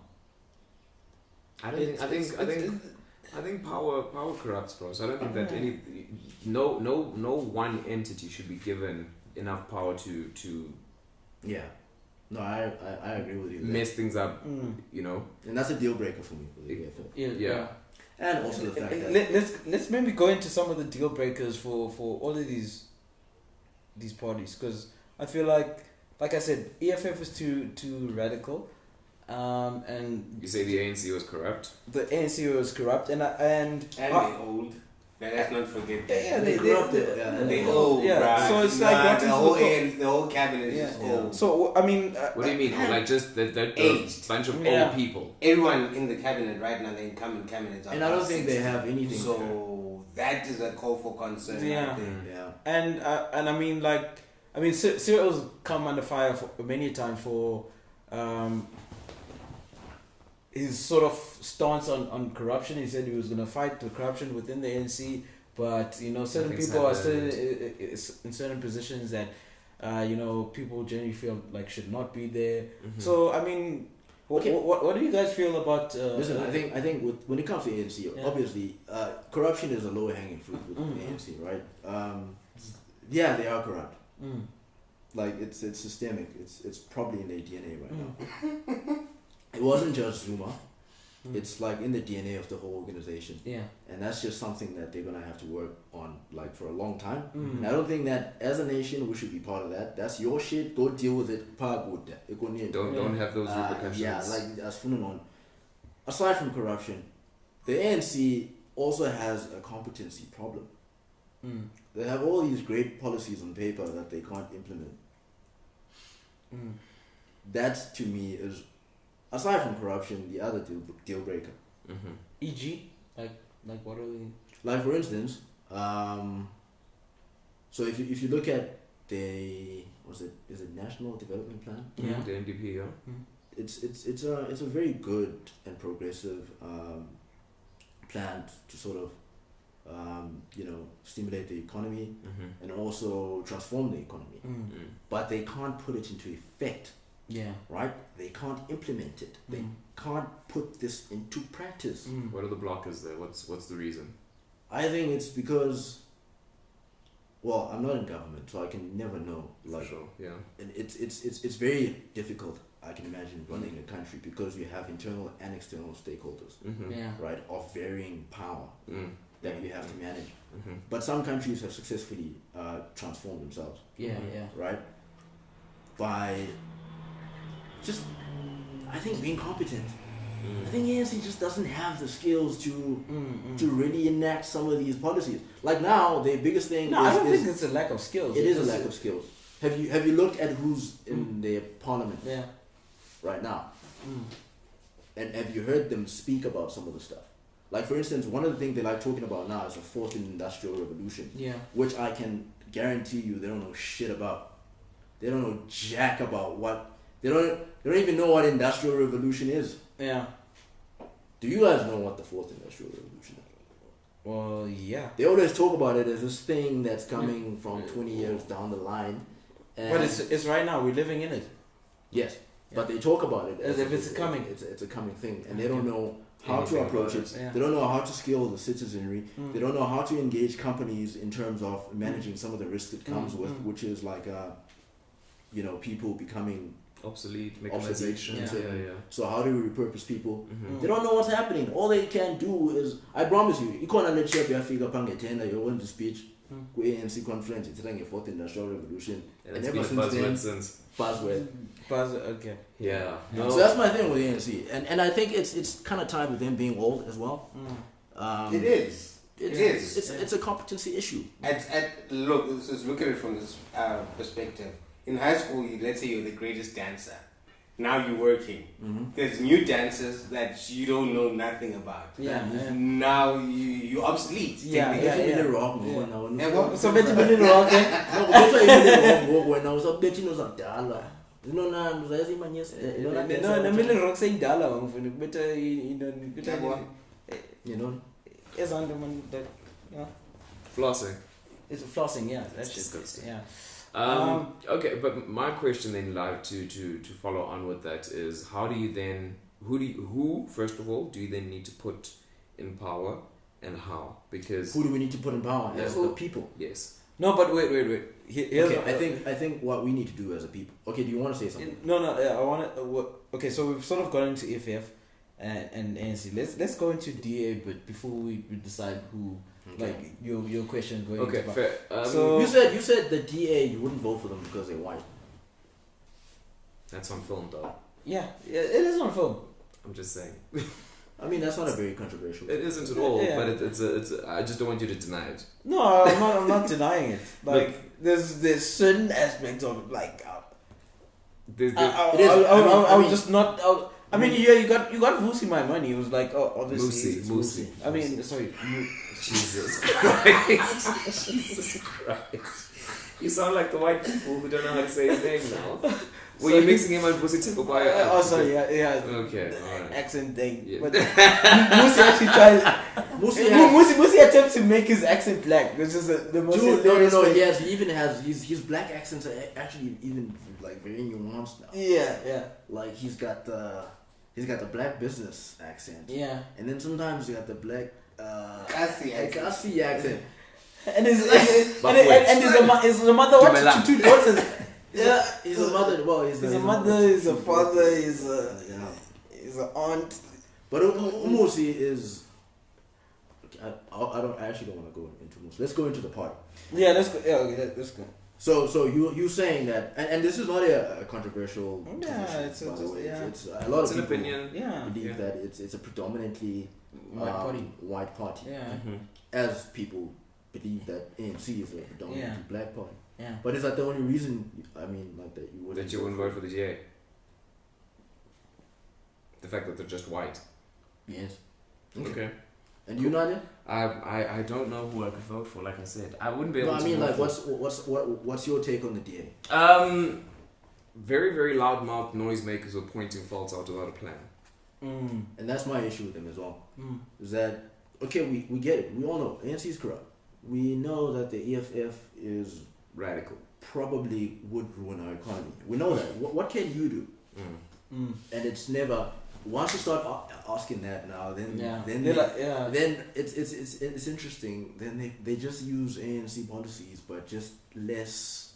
I don't think. I think power corrupts, bro. So I don't think that no one entity should be given enough power to Yeah. No, I agree with you there. mess things up. Mm. You know. And that's a deal breaker for me. For the EFF. Yeah. And also the fact that Let's maybe go into some of the deal breakers for all of these parties, because I feel like I said, EFF is too radical, and You say the ANC was corrupt. the ANC was corrupt, and they old. Let's not forget that. yeah, they corrupted. Yeah, They old, yeah, bruh. so it's like what the is whole the the whole cabinet is just Yeah. old. So I mean, What do you mean? Like just that Aged. bunch of Yeah. old people. Everyone in the cabinet right now, the incumbent cabinets are and I don't about think they 60. have anything. So that is a call for concern. Yeah. I think. Yeah. and I mean, Cyril's come under fire for many times for his sort of stance on corruption. He said he was going to fight the corruption within the ANC, but certain Nothing's people are still happened. in certain positions that people generally feel like should not be there. Mhm. So I mean, what do you guys feel about? Listen, I think when it comes to ANC, Yeah. obviously, corruption is a lower hanging fruit with Mhm. ANC, right? Yeah, they are corrupt. Mm. Like it's systemic. It's probably in their DNA right now. Mm. It wasn't just Zuma. Mm. It's like in the DNA of the whole organization, Yeah. and that's just something that they're gonna have to work on like for a long time. Mm. And I don't think that as a nation we should be part of that. That's your shit. Go deal with it. Don't have those repercussions. Yeah, like as on. Aside from corruption, the ANC also has a competency problem. Mm. They have all these great policies on paper that they can't implement. Mm. That to me is, aside from corruption, the other deal breaker. Mm-hmm. E.g., like what are we? Like for instance, so if you look at is it National Development Plan? Yeah. The NDP, yeah. It's a very good and progressive plan to sort of stimulate the economy Mm-hmm. and also transform the economy. Mm. But they can't put it into effect, Yeah. right? They can't implement it. They Mm. can't put this into practice. Mm. What are the blockers there? What's the reason? I think it's because, well, I'm not in government, so I can never know. Like, For sure, yeah. and it's very difficult. I can imagine running a country because you have internal and external stakeholders, Mm-hmm. Yeah. right, of varying power Mm. that you have to manage. Mm-hmm. But some countries have successfully transformed themselves, Yeah. Yeah. right, by just, I think, being competent. I think ANC just doesn't have the skills to really enact some of these policies. Like now, the biggest thing No, is, I don't think it's a lack of skills. it is a lack of skills. Have you looked at who's in their parliament Yeah. right now? Mm. And have you heard them speak about some of the stuff? Like, for instance, one of the things they like talking about now is the fourth industrial revolution, Yeah. which I can guarantee you they don't know shit about. They don't know jack about what. They don't even know what industrial revolution is. Yeah. Do you guys know what the fourth industrial revolution is? Well, yeah. They always talk about it as this thing that's coming from 20 years down the line. And But it's right now. We're living in it. yes, but they talk about it As if it's coming. It's a coming thing, and they don't know how to Anything approach about it. it. Yeah. They don't know how to scale the citizenry. Mm. They don't know how to engage companies in terms of managing some of the risk that comes Mm, with, mm. which is like, people becoming. Obsolete, mechanization. Obsolete, Yeah, yeah. So how do we repurpose people? Mm-hmm. They don't know what's happening. All they can do is, I promise you, you can't let you figure out the speech. ku-ANC conference ithetha nge-4th industrial revolution, And it's been a buzzword since. buzzword. Okay. Yeah. No. So that's my thing with the ANC, and I think it's kind of tied with them being old as well. It is. It's a competency issue. Look at it from this perspective. In high school, let's say you're the greatest dancer. Now you're working. There's new dancers that you don't know nothing about. Yeah. Now you're obsolete. Yeah. So So better be rock. when I was updating was Abdallah. You know now No, middle rock saying dollar. Better you know. It's on the one that Flossing. it's flossing. Yeah, that's just Disgusting. yeah. Okay, but my question then, live to follow on with that is, how do you then who first of all do you then need to put in power, and how? Because Who do we need to put in power as the people? yes, No, but wait. Here's Okay, I think what we need to do as a people. Okay, do you want to say something? No. I want to. Okay, so we've sort of got into EFF and ANC. Let's go into DA, but before we decide who, like your question going. okay, into fair. So- You said the DA you wouldn't vote for them because they're white. that's on film though. yeah, it is on film. I'm just saying. I mean, that's not a very controversial. It isn't at all, Yeah. but it's a. I just don't want you to deny it. No, I'm not denying it. Like there's certain aspects of it, like There's- It is. I was just not. I mean, yeah, you got Vusi my money. It was like, oh, obviously, it's Musi. I mean, sorry. Jesus Christ. Jesus Christ. You sound like the white people who don't know how to say his name now. Were you mixing him and Vusi Tikobaya? Oh, sorry, yeah. Okay, alright. Accent thing. Yeah. But Musi actually tried. Musi attempts to make his accent black, which is the most. Dude, no. hilarious thing. Yes, he even has his black accents are actually even like very nuanced now. Yeah. Like he's got the black business accent. Yeah. And then sometimes you got the black Kasi accent. And his a mother what two daughters. Yeah, he's a mother. Well, He's a mother, he's a father, he's an aunt. But Umusi is. I actually don't want to go into Umusi. Let's go into the party. Yeah, let's go. Yeah, okay, let's go. So you saying that, and this is not a controversial Yeah, position, it's by the way. yeah. It's a lot It's of an people opinion. Yeah. believe that it's a predominantly white party, Yeah. as people believe that ANC is a predominantly black party. Yeah. But is that the only reason? I mean, like that you wouldn't That you wouldn't vote for the GA. The fact that they're just white. Yes. Okay. And you, Nadia? I don't know who I could vote for. Like I said, I wouldn't be able No, I to. mean, vote like, for- what's your take on the DA? Very, very loudmouth noisemakers who are pointing faults out without a plan. And that's my issue with them as well. Is that okay? We get it. We all know ANC is corrupt. We know that the EFF is Radical. probably would ruin our economy. We know that. What can you do? And it's never. Once you start asking that now, then then it's interesting. Then they just use ANC policies, but just less.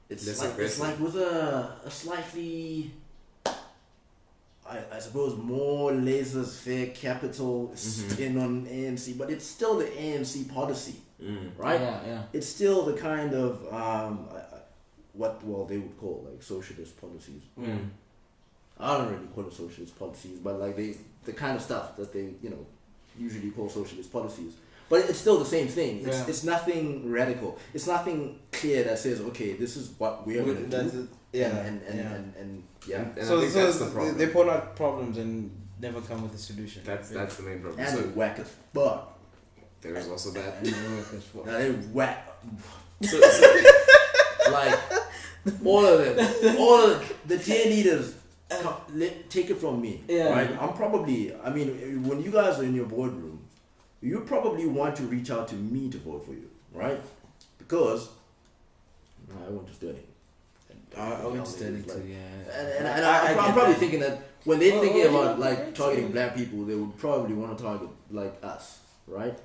It's Less like aggressive. with a slightly. I suppose more laissez-faire capital spin on ANC, but it's still the ANC policy, right? Yeah. It's still the kind of what they would call like socialist policies. I don't really call it socialist policies, but like the kind of stuff that they usually call socialist policies. But it's still the same thing. It's nothing radical. It's nothing clear that says, okay, this is what we're going to do. And So I think that's the so problem. they point out problems and never come with a solution. That's the main problem. and So they're whack as fuck. there is also that. Now they're whack. So, Like all of them, the tier leaders. Take it from me. Right? I'm probably. I mean, when you guys are in your boardroom, you probably want to reach out to me to vote for you, right? Because I went to study. I went to study too, yeah. And I'm probably thinking that when they're thinking about like targeting black people, they would probably want to target like us, right?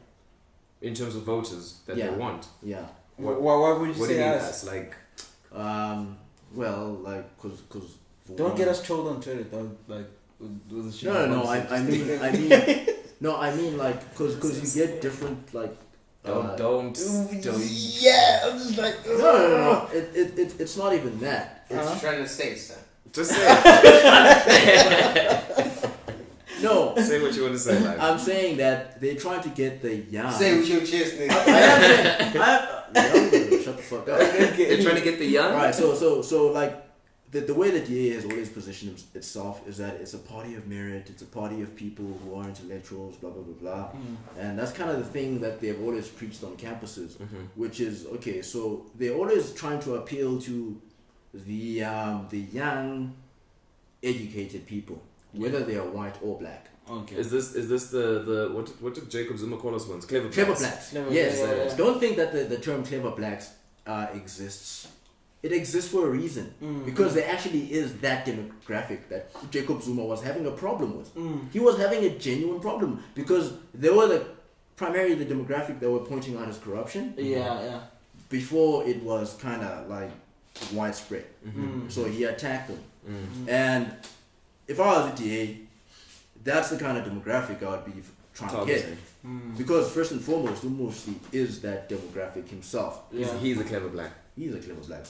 in terms of voters that they want. Yeah. Why would you What do say you mean us? us? Like, well, like, cause. Don't get us trolled on Twitter, though. Like, with the shit. No. I mean, no. I mean, like, cause you get different like Don't. Yeah, I'm just like, No. It's not even that. What you trying to say, son? Just say No, say what you want to say, like. I'm saying that they're trying to get the young. Say with your chest, nigga. Shut the fuck up. They're trying to get the young. Right. So like the way the DA has always positioned itself is that it's a party of merit. It's a party of people who are intellectuals. Blah blah blah blah. And that's kind of the thing that they've always preached on campuses, which is okay. So they're always trying to appeal to the young, educated people, whether they are white or black. Okay. Is this the what did Jacob Zuma call us once? Clever Clever blacks. blacks. Clever Yes. blacks, yeah. Don't think that the term clever blacks exists. It exists for a reason. Because there actually is that demographic that Jacob Zuma was having a problem with. He was having a genuine problem because they were primarily the demographic that were pointing out his corruption Yeah. before it was kind of like widespread. So he attacked them. And if I was a DA, that's the kind of demographic I would be trying to get. Because first and foremost, Umoshi is that demographic himself. He's a clever black. He's a clever black.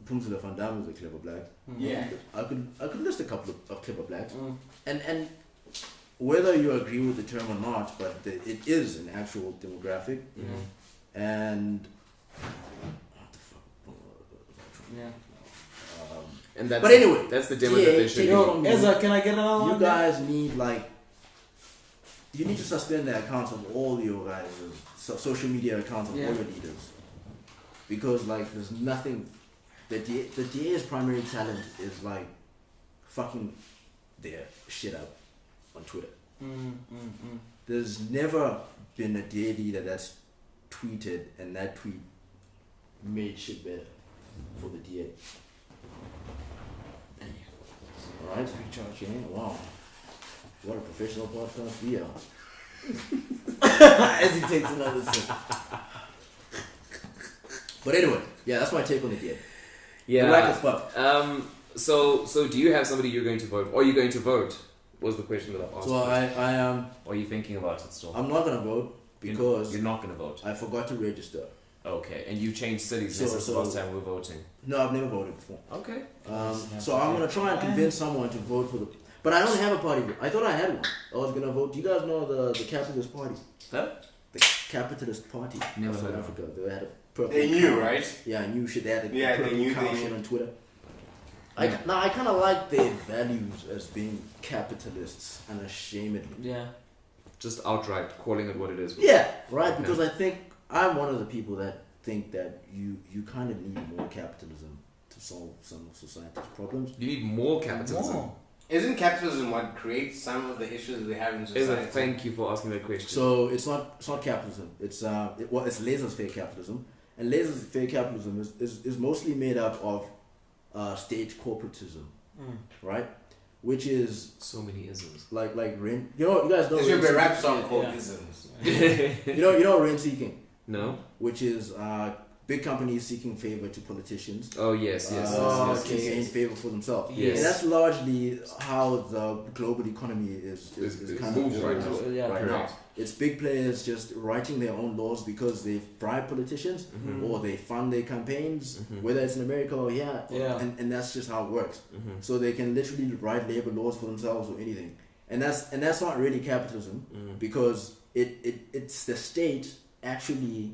Pumzila Van Dam is a clever black. Yeah. I could list a couple of clever blacks. And whether you agree with the term or not, but it is an actual demographic. And what the fuck? Yeah. And that's But anyway, that's the demo that they should take be. it from me. Ezra, can I get another You one? guys need you need to suspend the accounts of all your guys' social media accounts of all your leaders, because there's nothing. The DA's primary talent is fucking their shit up on Twitter. There's never been a DA leader that's tweeted and that tweet made shit better for the DA. Alright? Okay, wow. What a professional podcast we are. As he takes another sip. But anyway, yeah, that's my take on the DA. Yeah. Black as fuck. So do you have somebody you're going to vote? Or are you going to vote? Was the question that I asked. So I am. Or are you thinking about it still? I'm not gonna vote because you're not going to vote. I forgot to register. Okay, and you changed cities So- since the so- last time we were voting. No, I've never voted before. Okay. So I'm gonna try and convince someone to vote for the. But I don't have a party. I thought I had one. I was gonna vote. Do you guys know the Capitalist Party? Huh? The Capitalist Party. Never of South heard of Africa. They had a purple. They knew, right? Yeah, I knew shit. They had a Yeah, they purple knew, cow they shit knew. on Twitter. I kind of like their values as being capitalists unashamedly. Yeah. Just outright calling it what it is. Yeah, right. Okay. Because I think I'm one of the people that think that you kind of need more capitalism to solve some of society's problems. You need more capitalism. More. Isn't capitalism what creates some of the issues we have in Is society? it? Thank you for asking that question. So it's not capitalism. It's it's laissez-faire capitalism, and laissez-faire capitalism is mostly made up of state corporatism, right? Which is so many isms. like rent. You guys know. There should be a rent rap song called Yeah. Isms. seeking. You know rent seeking, No. which is big companies seeking favor to politicians. Oh yes, yes, to yes, yes, gain yes. favor for themselves. Yes. And that's largely how the global economy is It's kind moved of right going now. Yeah, right correct. now. It's big players just writing their own laws because they bribe politicians or they fund their campaigns, whether it's in America or here. Yeah. And that's just how it works. So they can literally write labor laws for themselves or anything. And that's not really capitalism because it's the state actually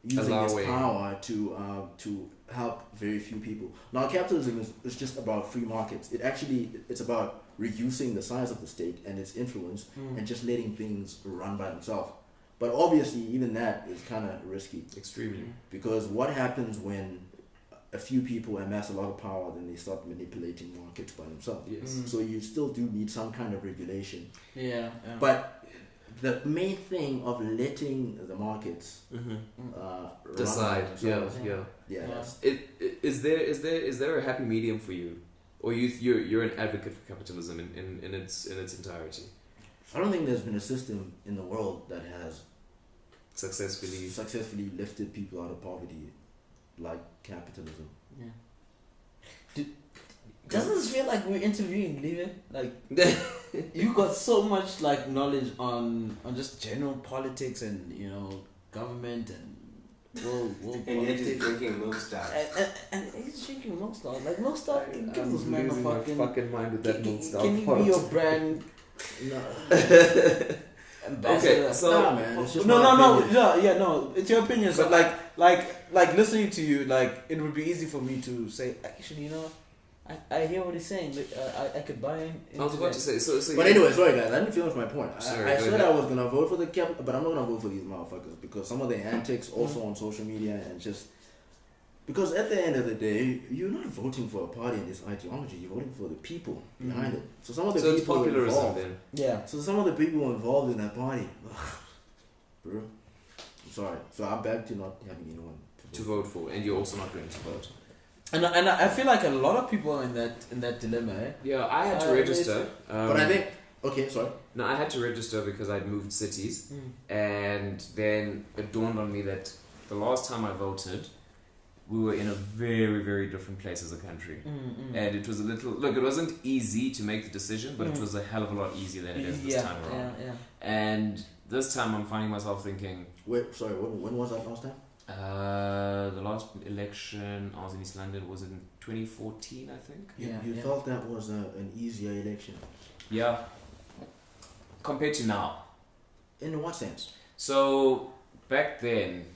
using its Allowing. power to help very few people. Now capitalism is just about free markets. It's about reducing the size of the state and its influence and just letting things run by themselves. But obviously even that is kind of risky Extremely. because what happens when a few people amass a lot of power, then they start manipulating markets by themselves. Yes. So you still do need some kind of regulation. Yeah. But the main thing of letting the markets run Decide. by Yeah, themselves, yeah. yeah, that's, Is there a happy medium for you, or you're an advocate for capitalism in its entirety? I don't think there's been a system in the world that has Successfully. lifted people out of poverty like capitalism. Yeah. Doesn't this feel like we're interviewing, Leave? Like, you got so much like knowledge on just general politics and government and world And you're just politics. drinking milk stars. And he's drinking Milk Star. Like Milk Star, give this I'm man a losing my fucking. fucking mind with that milk star. Can you be your brand ambassador? Okay, so Nah, man, it's just No, my no, opinion. no. It's your opinion. So like listening to you, like it would be easy for me to say, actually, I hear what he's saying. I could buy in. I was about to say so. But anyway, sorry guys, I didn't finish my point. Sorry, I go said ahead. I was gonna vote for the cap, but I'm not gonna vote for these motherfuckers because some of their antics also on social media and just because at the end of the day, you're not voting for a party and this ideology. You're voting for the people behind it. So some of the So it's people popularism involved. then. Yeah. So some of the people involved in that party, bro. I'm sorry. So I'm back to not having anyone To vote for, and you're also not going to vote. And I feel like a lot of people are in that dilemma. Eh? Yeah, I had to register. But I think okay, sorry. No, I had to register because I'd moved cities, and then it dawned on me that the last time I voted, we were in a very, very different place as a country. And it was a little... Look, it wasn't easy to make the decision, but it was a hell of a lot easier than it is this time around. Yeah. And this time I'm finding myself thinking... Wait, sorry, when was that last time? The last election I was in East London was in 2014, I think. You felt that was an easier election. Yeah. Compared to now. In what sense? So, back then...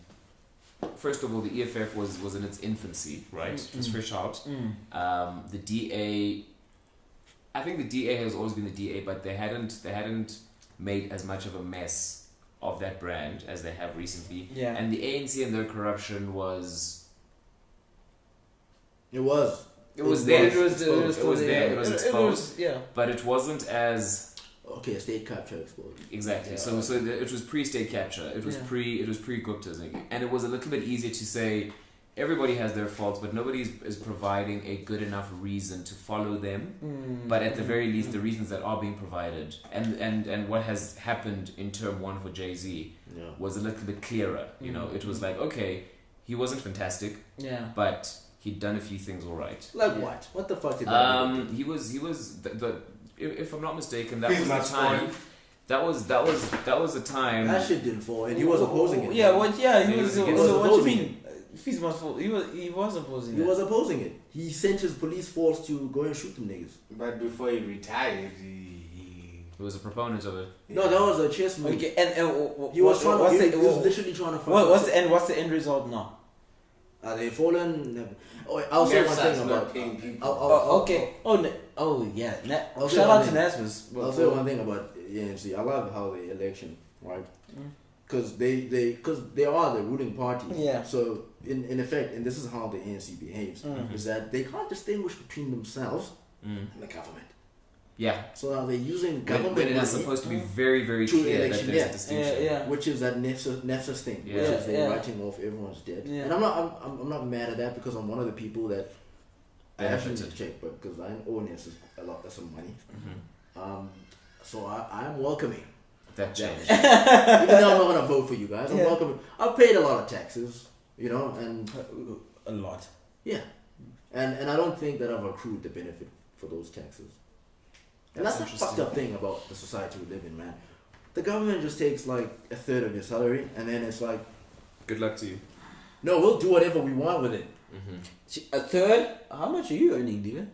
First of all, the EFF was in its infancy, right? It was fresh out. The DA, I think the DA has always been the DA, but they hadn't made as much of a mess of that brand as they have recently. Yeah. And the ANC and their corruption was It was there. It was there. It It was exposed. yeah. But it wasn't as okay. State capture exploded. exactly. Yeah. So it was pre-state capture. It was pre-Gupta's, and it was a little bit easier to say everybody has their faults, but nobody is providing a good enough reason to follow them. But at the very least, the reasons that are being provided and what has happened in term 1 for Jay-Z was a little bit clearer. You know, it was like, okay, he wasn't fantastic, but he'd done a few things all right. Like what? What the fuck did that do? He was if I'm not mistaken, that Please was the not time. That was the time. That shit didn't fall, and he was opposing it. Yeah, what? Yeah, he He was. was What do you opposing mean? Fees must fall. He was opposing. He that. was opposing it. He sent his police force to go and shoot them niggas. But before he retired, He was a proponent of it. No, that was a chess move. Okay, and He was trying to. He was what's literally trying to find. what's the end result now? Are they fallen? Never. Oh, I'll say one thing about. paying people. Okay. Yeah. I'll say Shout one out to thing. Nasmus. I'll say one thing about ANC. I love how the election, right? Because they are the ruling party. Yeah. So in effect, and this is how the ANC behaves, is that they can't distinguish between themselves and the government. Yeah. So now they're using When government it is money, supposed to be very, very to clear that election, there's yeah. a distinction. Yeah. which is that nefsus thing, Yeah. which is they're Yeah. writing off everyone's debt. Yeah. And I'm not mad at that because I'm one of the people that I actually need to check, but because I owe nefsus a lot of some money. So I'm welcoming. That change. Even though I'm not gonna vote for you guys, I'm Yeah. welcoming. I've paid a lot of taxes, and A lot. yeah, and I don't think that I've accrued the benefit for those taxes. And that's the fucked up thing about the society we live in, man. The government just takes like a third of your salary, and then it's like, Good luck to you. no, we'll do whatever we want with it. A third? How much are you earning, Diva?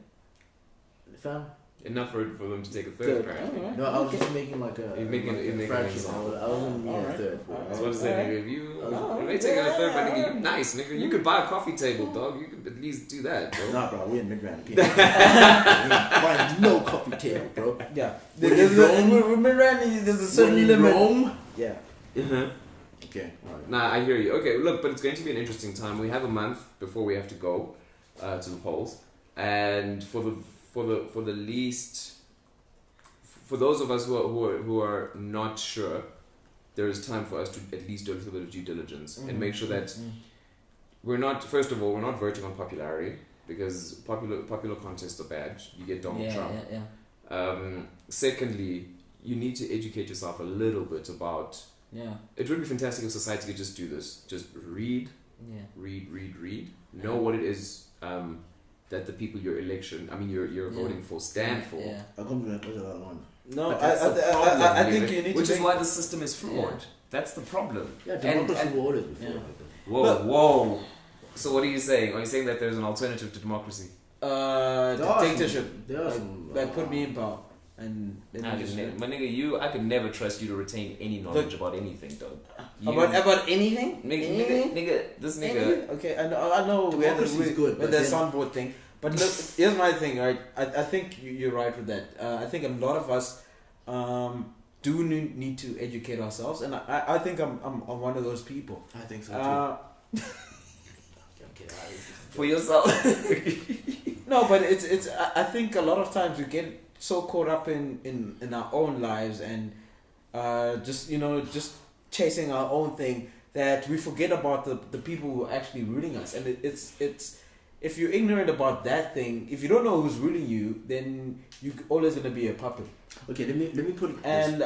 Fam. Enough for them to take a third, Third. apparently. Alright. No, I was just making like a, You're making- like you're a making fraction. an example. I was in Alright. third. I was about to say, nigga, if you Alright. may take a third, my nigga, you nice, nigga. You could buy a coffee table, dog. You could at least do that, bro. Nah, bro, we're in mid-round. We ain't buying no coffee table, bro. Yeah. When in Rome- There's a certain When in limit. Rome. Yeah. Okay, alright. Nah, I hear you. Okay, look, but it's going to be an interesting time. We have a month before we have to go to the polls, and for those of us who are not sure, there is time for us to at least do a little bit of due diligence and make sure that we're not. First of all, we're not voting on popularity because popular contests are bad. You get Donald Trump. Secondly, you need to educate yourself a little bit about. Yeah. It would be fantastic if society could just do this. Just read, Yeah. read. Know what it is that the people you're voting for stand for. Yeah. I come to that other one. No, But that's the problem, I think really, you need which to is make- why the system is flawed. That's the problem. Yeah, democracy and- will always be flawed yeah. like that. Whoa, Look- whoa. So what are you saying? Are you saying that there's an alternative to democracy? There are dictatorship. There are some. Like put me in power and let me just My nigga, I could never trust you to retain any knowledge about anything, dog. about anything. Nigga, this nigga. Anything? Okay, I know we had Democracy is good, with but the then- soundboard thing. But look, here's my thing, right? I think you're right with that. I think a lot of us do need to educate ourselves, and I think I'm one of those people. I think so too. Okay, For yourself. No, but it's. I think a lot of times we get so caught up in our own lives and just chasing our own thing that we forget about the people who are actually ruling us. And it's if you're ignorant about that thing, if you don't know who's ruling you, then you're always gonna be a puppet. Okay, let me put it. And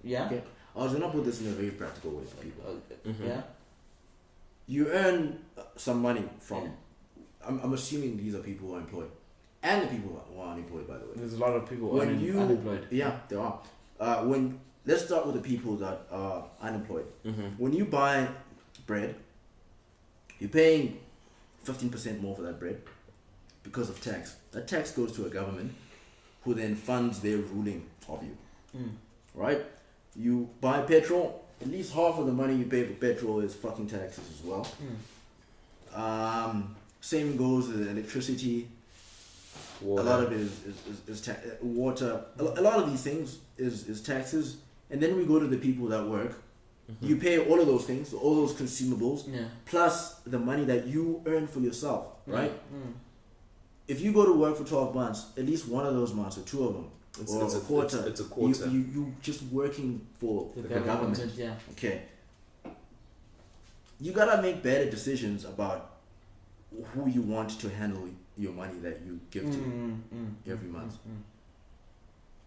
yeah, Okay, I was gonna put this in a very practical way for people. yeah, You earn some money from. I'm assuming these are people who are employed, and the people who are unemployed, by the way. there's a lot of people When unemployed. Yeah, there are. Let's start with the people that are unemployed. When you buy bread, you're paying 15% more for that bread because of tax. That tax goes to a government who then funds their ruling of you. Right? You buy petrol, at least half of the money you pay for petrol is fucking taxes as well. Same goes with electricity. Water. A lot of it is water. A lot of these things is taxes. And then we go to the people that work. You pay all of those things, all those consumables, Yeah. plus the money that you earn for yourself, right? If you go to work for 12 months, at least one of those months, or two of them, or a quarter, it's a quarter. You just working for The the government. Yeah. Okay. You gotta make better decisions about who you want to handle your money that you give to every month.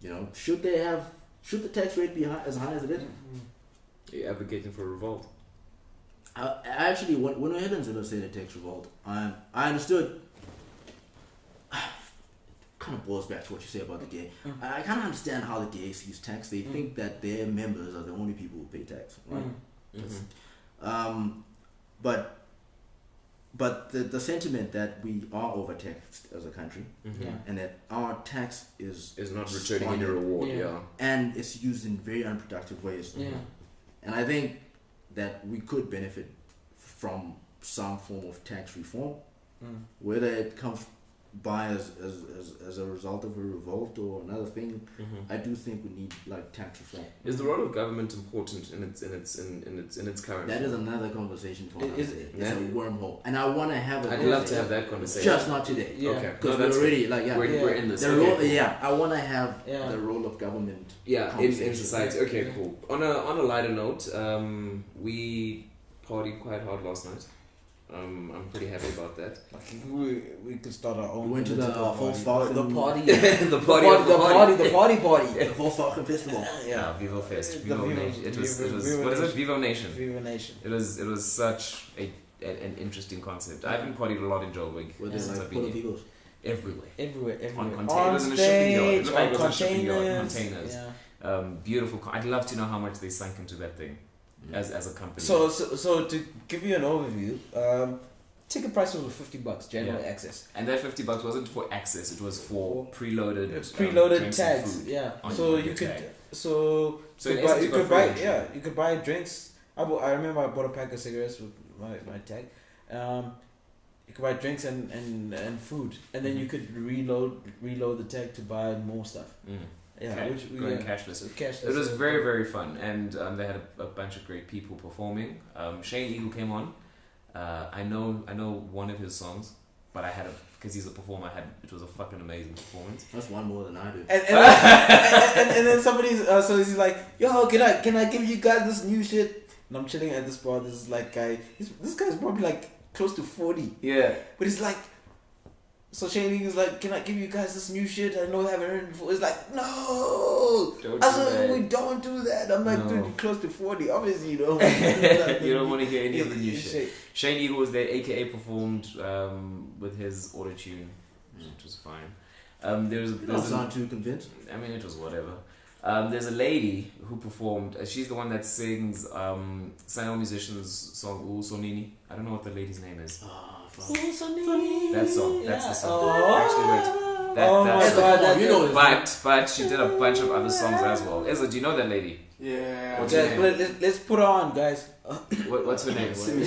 You know, should the tax rate be as high as it is? You're advocating for a revolt. I actually, when Helen's gonna say the tax revolt, I understood. Kind of boils back to what you say about the DA. I kind of understand how the DA sees tax. They think that their members are the only people who pay tax, right? But the sentiment that we are overtaxed as a country, and that our tax is not returning any squandered, reward. Yeah. Yeah. and it's used in very unproductive ways. Yeah. And I think that we could benefit from some form of tax reform, whether it comes by as a result of a revolt or another thing. I do think we need like tax reform. Is the role of government important in its current? That is form? another conversation for another Is day. it? It's a wormhole, and I want to have it. I'd love to have that conversation. Just not today. Yeah. Okay. Because No, that's we're already like we're in this. The Okay, role, cool. yeah, I want to have Yeah. the role of government. Yeah, in conversation. society. Okay, cool. On a lighter note, we partied quite hard last night. I'm pretty happy about that. We could start our own. We went to the political Volkswagen- the party. the party. The Volkswagen Festival. Yeah, Vivo Fest, The Vivo Vivo- Nation. It was. Vivo What is it? Nation. Vivo Nation. Viva Nation. It was such an interesting concept. I haven't partied a lot in Joburg Where since there's I've like been Puerto here. Ricos. Everywhere. Everywhere. On On containers in a shipping yard. It stage, looked like it on was a shipping yard, containers. containers. Yeah. Beautiful. I'd love to know how much they sunk into that thing as a company. So to give you an overview, ticket price was $50, general Yeah. access. And that $50 wasn't for access; it was for preloaded, Preloaded drinks and tags. food Yeah. on So your you could. tag. So in you essence, you got could free buy. entry. Yeah. You could buy drinks. I remember I bought a pack of cigarettes with my tag. You could buy drinks and food, and then you could reload the tag to buy more stuff. Yeah, Okay. which we Going cashless. cashless. It was very, very fun, and they had a bunch of great people performing. Shane Eagle came on. I know one of his songs, but because he's a performer. It was a fucking amazing performance. That's one more than I do. And then somebody's so he's like, yo, can I give you guys this new shit? And I'm chilling at this bar. This like guy. This guy's probably like close to 40, Yeah. but he's like So Shane is like, can I give you guys this new shit? I know I haven't heard it before. It's like, no. Don't I do said, that. we don't do that. I'm like, No. dude, you're close to 40. Obviously, you don't want to do that. You don't want to hear any of the new Yeah, shit. Shane Eagle was there, aka performed with his auto tune, which was fine. You don't sound too convinced. I mean, it was whatever. There's a lady who performed. She's the one that sings Sanyo Musician's song Usonini. I don't know what the lady's name is. That song. That's the song. Actually, wait. That's God, the you know but she did a bunch of other songs as well. Ezra, do you know that lady? Yeah. What's her name? Let's put her on, guys. What's her name? Simi.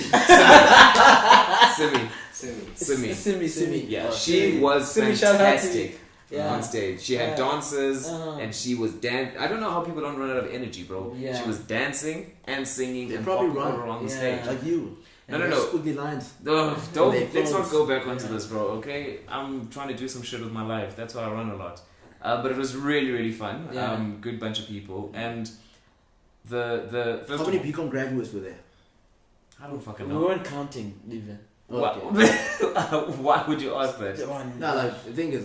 Simi. Yeah, Oh, she Simi. was Simi, shout out to you. fantastic on stage. She had Yeah. dances Uh-huh. and she was I don't know how people don't run out of energy, bro. Yeah. She was dancing and singing They and probably popping run. all around the Yeah. stage. Like you. No, And no, your no. Squiggly lines. Don't They let's not phones. go back onto this, bro. Okay, I'm trying to do some shit with my life. That's why I run a lot. But it was really really fun. Yeah. Good bunch of people and the first How many BCom graduates were there? I don't fucking We know. weren't counting, even. Why would you ask that? No, like the thing is,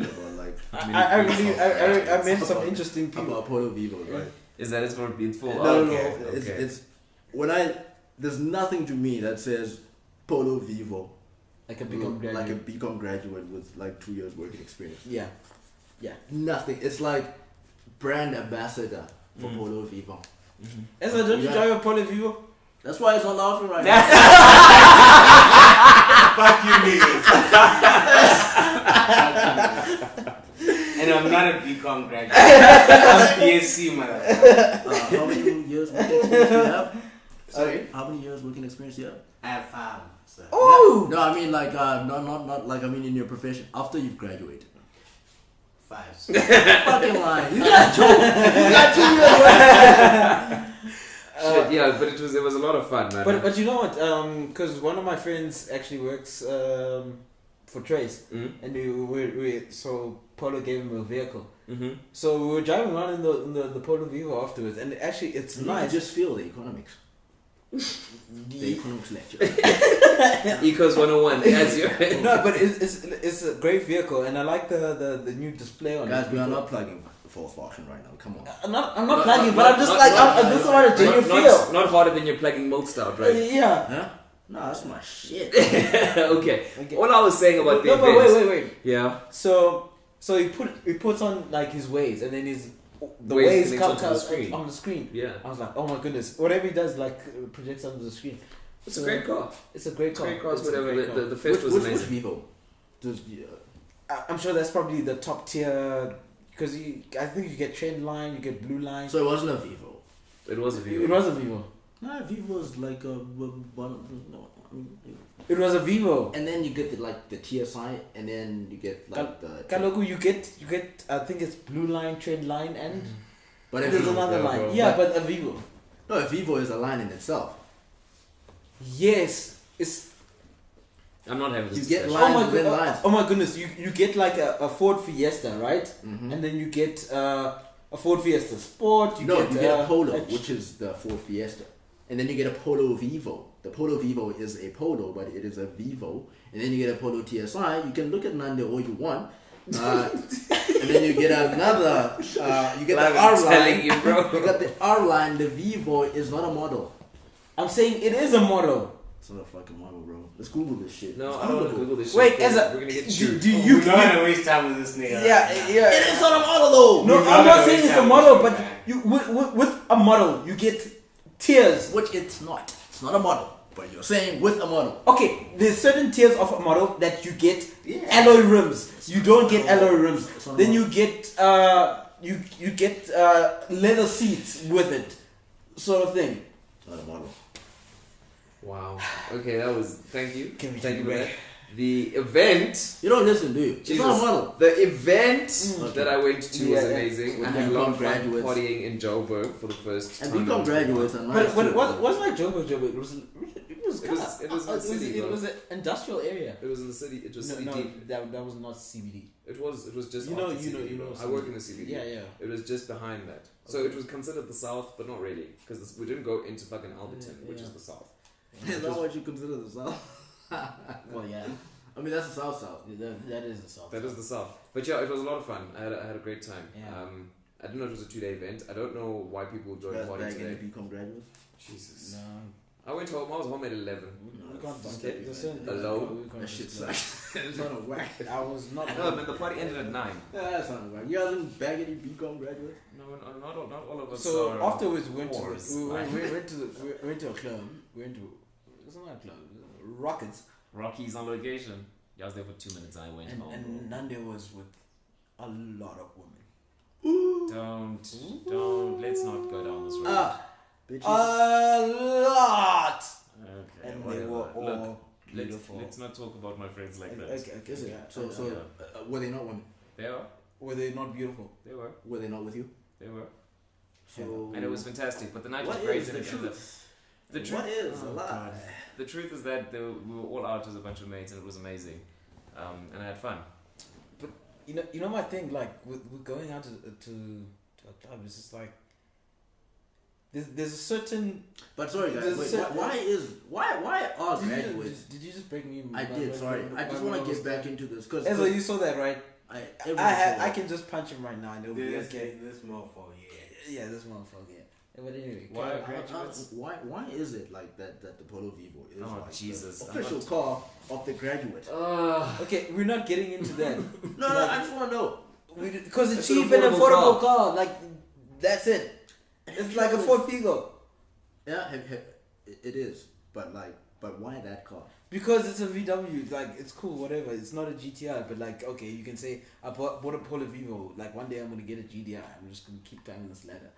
about like I met some interesting people. about Polo Vivo, right? Is that it's for beautiful? No, okay. It's when there's nothing to me that says Polo Vivo Like a become graduate. like a BCom graduate with like 2 years working experience. Yeah. Nothing. It's like brand ambassador for Polo Vivo. Ezra, don't you Yeah. drive a Polo Vivo? That's why it's not laughing right now. Fuck you, niggas. And I'm not a BCom graduate. I'm BSc, motherfucker. How many years working experience do you have? Sorry? How many years working experience do you have? I have 5. So. Oh! No, I mean like not like I mean in your profession after you've graduated. 5. Fucking lying. You got 2. You got 2 years working. Shit, yeah, but it was a lot of fun, man. But you know what? Because one of my friends actually works for Trace, and so Polo gave him a vehicle. So we were driving around in the Polo Vivo afterwards, and actually it's You nice. just feel the economics. The economics lecture. Ecos 101, as you No, but it's a great vehicle, and I like the new display on Guys, it. we are not plugging false fashion right now. Come on. I'm not plugging, but I'm just like I just want a genuine feel. not harder than you're plugging milk stout, right? Yeah. Huh? No, that's my shit. Okay. All I was saying about the No, but event. wait. Yeah. So he puts on like his waves, and then the Waves waves connects come onto the screen. on the screen. Yeah. I was like, oh my goodness, whatever he does like projects onto the screen. It's a great car. It's a great car. Great cars, It's a whatever. great car. The fest was Which amazing. Vivo? I'm sure that's probably the top tier because I think you get trend line, you get blue line. So it wasn't a Vivo. It was a view. It was a Vivo. No, Vivo is like a one. No, I mean, It was a Vivo. and then you get the TSI, and then you get like the. Kaloku, you get. I think it's blue line, trend line, and But a there's Vivo, another yeah, line. bro. Yeah, but a Vivo. no, a Vivo is a line in itself. Yes, it's. I'm not having this You get discussion. lines within lines. Oh my goodness! You get like a Ford Fiesta, right? Mhm. And then you get a Ford Fiesta Sport. You get a Polo, a- which is the Ford Fiesta, and then you get a Polo Vivo. The Polo Vivo is a Polo, but it is a Vivo, and then you get a Polo TSI. You can look at Nande all you want, and then you get another. You get Like the I'm R telling line. you, bro. You got the R line. The Vivo is not a model. I'm saying it is a model. It's not a fucking model, bro. Let's Google this shit. No, It's I don't want to Googleable. Google this Wait, shit. as a We're gonna get do, sued. do You you? don't want to waste time with this nigga. Yeah. It is not a model though. No, We're I'm not not gonna saying waste it's a time model, with but this, man. you with a model you get tiers. Which it's not. It's not a model. But you're saying with a model. Okay, there's certain tiers of a model that you get Yeah. alloy rims. You don't get alloy rims. It's not a Then model. you get you get leather seats with it, sort of thing. It's not a model. Wow. Okay, that was. Thank you. Can we Thank take you it for back? that. The event. You don't listen, do you? It's Jesus. not a model. The event Okay. that I went to Yeah, was yeah. amazing. With I had a lot of fun graduates. partying in Joburg for the first And time. become graduates and nice But too. it wasn't like Joburg. It was It was in the city, it bro. was an industrial area. It was in the city. It was No, city deep. that was not CBD. It was just. You know, after you know, CBD, you bro. know I work in the CBD. Yeah. It was just behind that. So Okay. it was considered the south, but not really, because we didn't go into fucking Alberton, which Yeah. is the south. Is that what you consider the South? Well, yeah. I mean, that's the South South. That is the South. That is the South. But yeah, it was a lot of fun. I had a great time. Yeah. I didn't know it was a 2-day event. I don't know why people would join You a guys party back in today. the BCom graduates? Jesus. No. I went home. I was home at 11. We can't fuck disclose- that, there's certain things Alone? we can't That shit disclose. sucks. It's not a whack. I was not. No, but the party ended at 9. That's not a whack. You guys didn't bag any BCom graduates? No, not all of us. So are afterwards, we went to whores. we went to a club. We went to it's not a club. Rockets. Rocky's on location. I was there for 2 minutes. I went home. And Nande was with a lot of women. Don't. Let's not go down this road. Bitches. A lot. Okay. And whatever. they were all Look, beautiful. let's not talk about my friends like that. Okay, Is it? yeah. So were they not women? They were. Were they not beautiful? They were. Were they not with you? They were. So And it was fantastic. But the night was what great. is the and truth? The truth. What is a Oh, lie? God. The truth is that we were all out as a bunch of mates, and it was amazing. And I had fun. You know my thing. Like with going out to a club, it's just like there's a certain. But sorry guys, There's a wait, certain- why are Did graduates? you just break me? I did. Sorry, I just want to get back into this because Ezra, you saw that, right? I can just punch him right now and it'll be okay. This mofo, yeah. Yeah, this motherfucker. Yeah. But anyway, Why okay. are graduates? Why is it like that the Polo Vivo is Oh, like Jesus. the official car of the graduate? Okay, we're not getting into that. No, I just want to know. Because it's It's an cheap and affordable affordable car. Like, that's it. It's like a Ford Figo. Yeah, it is. But why that car? Because it's a VW, like it's cool, whatever. It's not a GTI, but like okay, you can say I bought a Polo Vivo. Like one day I'm gonna get a GDI. I'm just gonna keep climbing this ladder.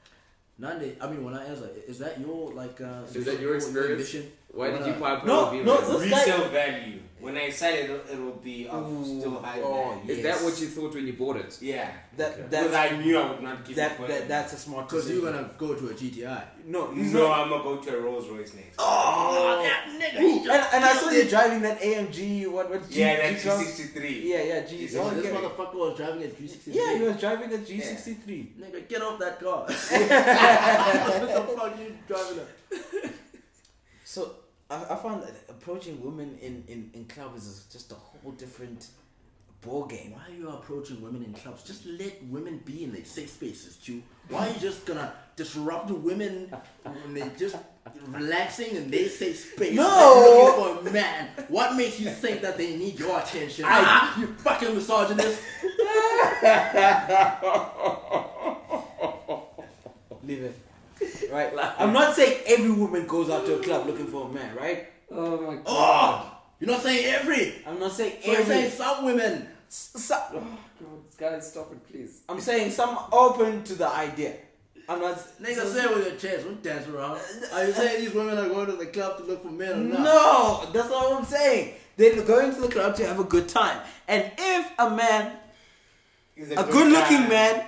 Nande, I mean, when I ask, is that your like? Is that your experience? ambition? Why did you buy a No, Polo Vivo? no, this guy- Resale value. When I sell it, it will be of still high value. Is that what you thought when you bought it? Yeah. That Because I knew I would not give it for that's a smart. Because you're decision. gonna go to a GTI. No, No, I'm gonna go to a Rolls Royce next. Oh, that nigga! And I saw you driving that AMG. What? G, Yeah, that G-Cross? G63. Yeah, G. This okay. motherfucker was driving a G63. Yeah, he was driving a G63. Nigga, get off that car. What the fuck you driving a? So I found that approaching women in clubs is just a whole different ball game. Why are you approaching women in clubs? Just let women be in their safe spaces, Chew. Why are you just gonna disrupt the women when they just relaxing in their safe space? No! Like looking for a man. What makes you think that they need your attention? You fucking misogynist. Leave it. Right? I'm not saying every woman goes out to a club looking for a man, right? Oh my god. Oh! You're not saying every. I'm not saying So you're every. saying some women. God, guys, stop it, please. I'm saying some open to the idea. I'm not. Nigga, say it with your chest. Don't dance around. Are you saying these women are going to the club to look for men or not? No, that's not what I'm saying. They're going to the club to have a good time. And if a man, It's a good-looking man,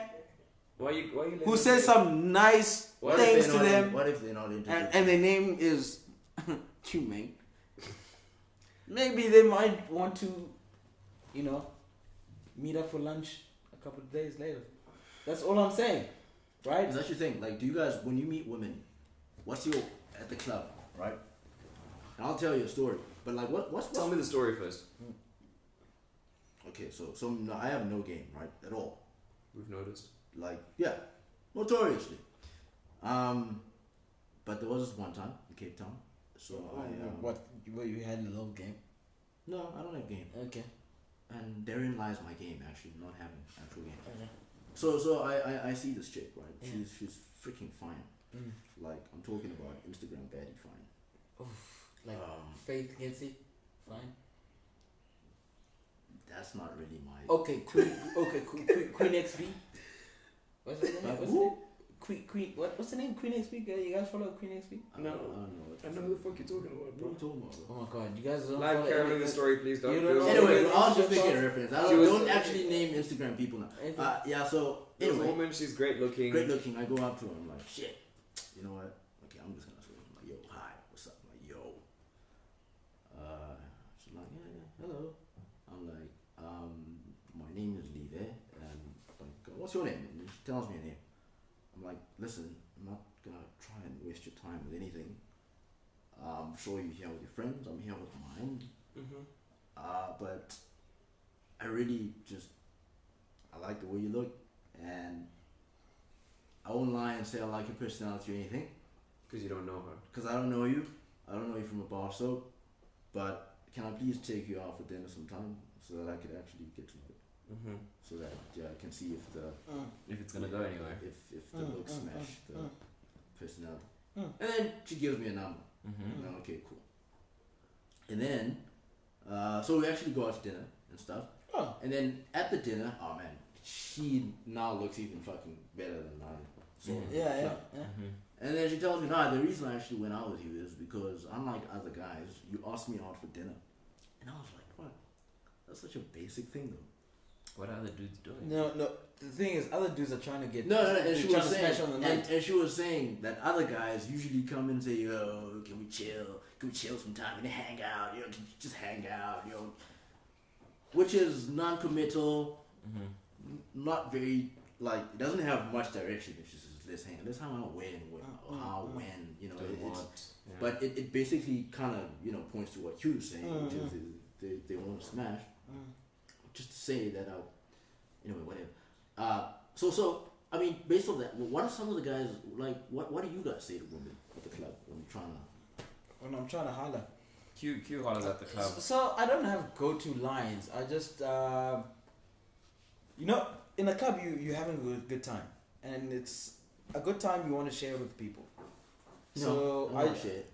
Why you who says some nice What if things they're to not them, What if they're not into it? and their name is Humane, maybe they might want to, meet up for lunch a couple of days later. That's all I'm saying, right? Is that your thing? Like, do you guys, when you meet women, what's your at the club, right? And I'll tell you a story. But like, what's Tell me the story first. Okay, so no, I have no game, right, at all. We've noticed. Like, yeah, notoriously. But there was this one time in Cape Town. So What you had a little game? No, I don't have game. Okay. And therein lies my game, actually, not having actual game. Okay. So I see this chick, right? Yeah. She's freaking fine. Mm. Like, I'm talking about Instagram baddie fine. Like Faith gets it, fine. That's not really my. Okay, Queen Queen XB. What's her name? What's her name? Queen. What's the name? Queen XB. You guys follow Queen XB? I don't know. I know who the fuck you're talking about, What are you talking about, bro? Oh my god, you guys don't Live follow Carolyn any- the story, please don't. You don't know Anyway, any- I was just any- making a reference. She was- Don't actually name Instagram people now. anything. Yeah, so There's a anyway, woman, she's great looking. great looking. I go up to her. I'm like, shit. You know what? Okay, I'm just gonna say, I'm like, yo, hi, what's up? I'm like, yo. She's like, yeah, hello. I'm like, my name is Live, and like, what's your name? And she tells me her name. I'm like, listen, I'm not gonna try and waste your time with anything. I'm sure you're here with your friends. I'm here with mine. Mm-hmm. But I really I like the way you look, and I won't lie and say I like your personality or anything, Because you don't know her. because I don't know you. I don't know you from a bar soap. But can I please take you out for dinner sometime so that I could actually get to know you? Mm-hmm. So that I can see if If it's gonna go anywhere. if the looks match the personality. And then she gives me a number. Mm-hmm. I'm like, okay, cool. And then, so we actually go out to dinner and stuff. Oh. And then at the dinner, oh man, she now looks even fucking better than I saw her. Yeah. Mm-hmm. And then she tells me, nah, the reason I actually went out with you is because unlike other guys, you asked me out for dinner. And I was like, what? That's such a basic thing though. What are the dudes doing? No. The thing is, other dudes are trying to get. No, and they're she trying was to saying, smash on the night. and she was saying that other guys usually come in and say, yo, can we chill sometime and hang out, can you just hang out, which is non-committal, not very, like, it doesn't have much direction. It's just, let's hang out, let's hang out when, Doing what? Yeah. but it basically kind of, points to what you were saying, which is they want to smash, just to say that, anyway, whatever. So I mean, based on that, what are some of the guys like? What do you guys say to women at the club when I'm trying to holler. Q hollers at the club. So I don't have go-to lines. I just, in a club you're having a good time, and it's a good time you want to share with people. So I don't want to share it.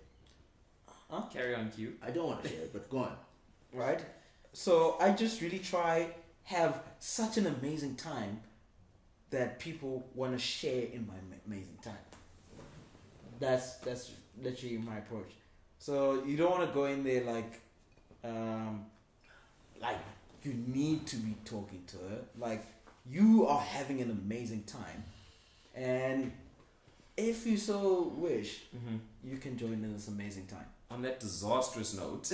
Carry on, Q. I don't want to share it, but go on. Right? So I just really try have such an amazing time that people want to share in my amazing time. That's literally my approach. So you don't want to go in there like you need to be talking to her. Like you are having an amazing time, and if you so wish, you can join in this amazing time. On that disastrous note,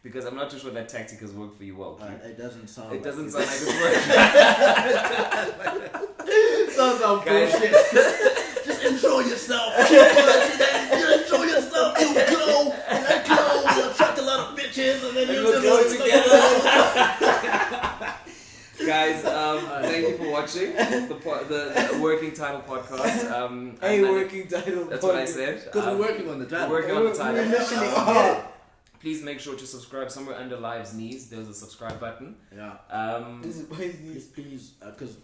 because I'm not too sure that tactic has worked for you well, Q. It doesn't sound. It doesn't like sound like it's Sounds like Guys. bullshit. Just enjoy yourself. You enjoy yourself. You glow. And that glow will attract a lot of bitches, and then we'll go together. Guys, thank you for watching the Working Title podcast. Working title. That's what I said. Because we're working on the title. We're working on the We're title. literally on it. Please make sure to subscribe somewhere under Live's knees. There's a subscribe button. Yeah. This is Please, because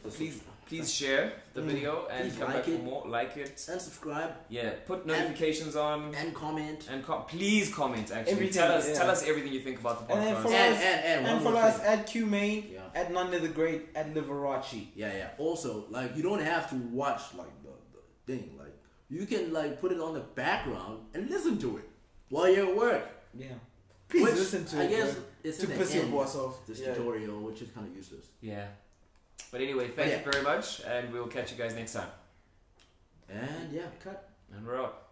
Please share the video and Please come like back for it. more. Like it. and subscribe Yeah. Put notifications on. and comment. And please comment. Actually, Everything, tell us everything you think about the And then podcast. follow us, And one and more follow us thing. at Q Main, Yeah. at None of the Great, at Liberace. Yeah. Also, like, you don't have to watch like the thing. Like, you can like put it on the background and listen to it while you're at work. Yeah. Please Which, listen to I it. guess bro. it's To in the piss your end, boss off. this Yeah. tutorial, which is kind of useless. Yeah. But anyway, thank you very much, and we'll catch you guys next time. And yeah, cut. And we're out.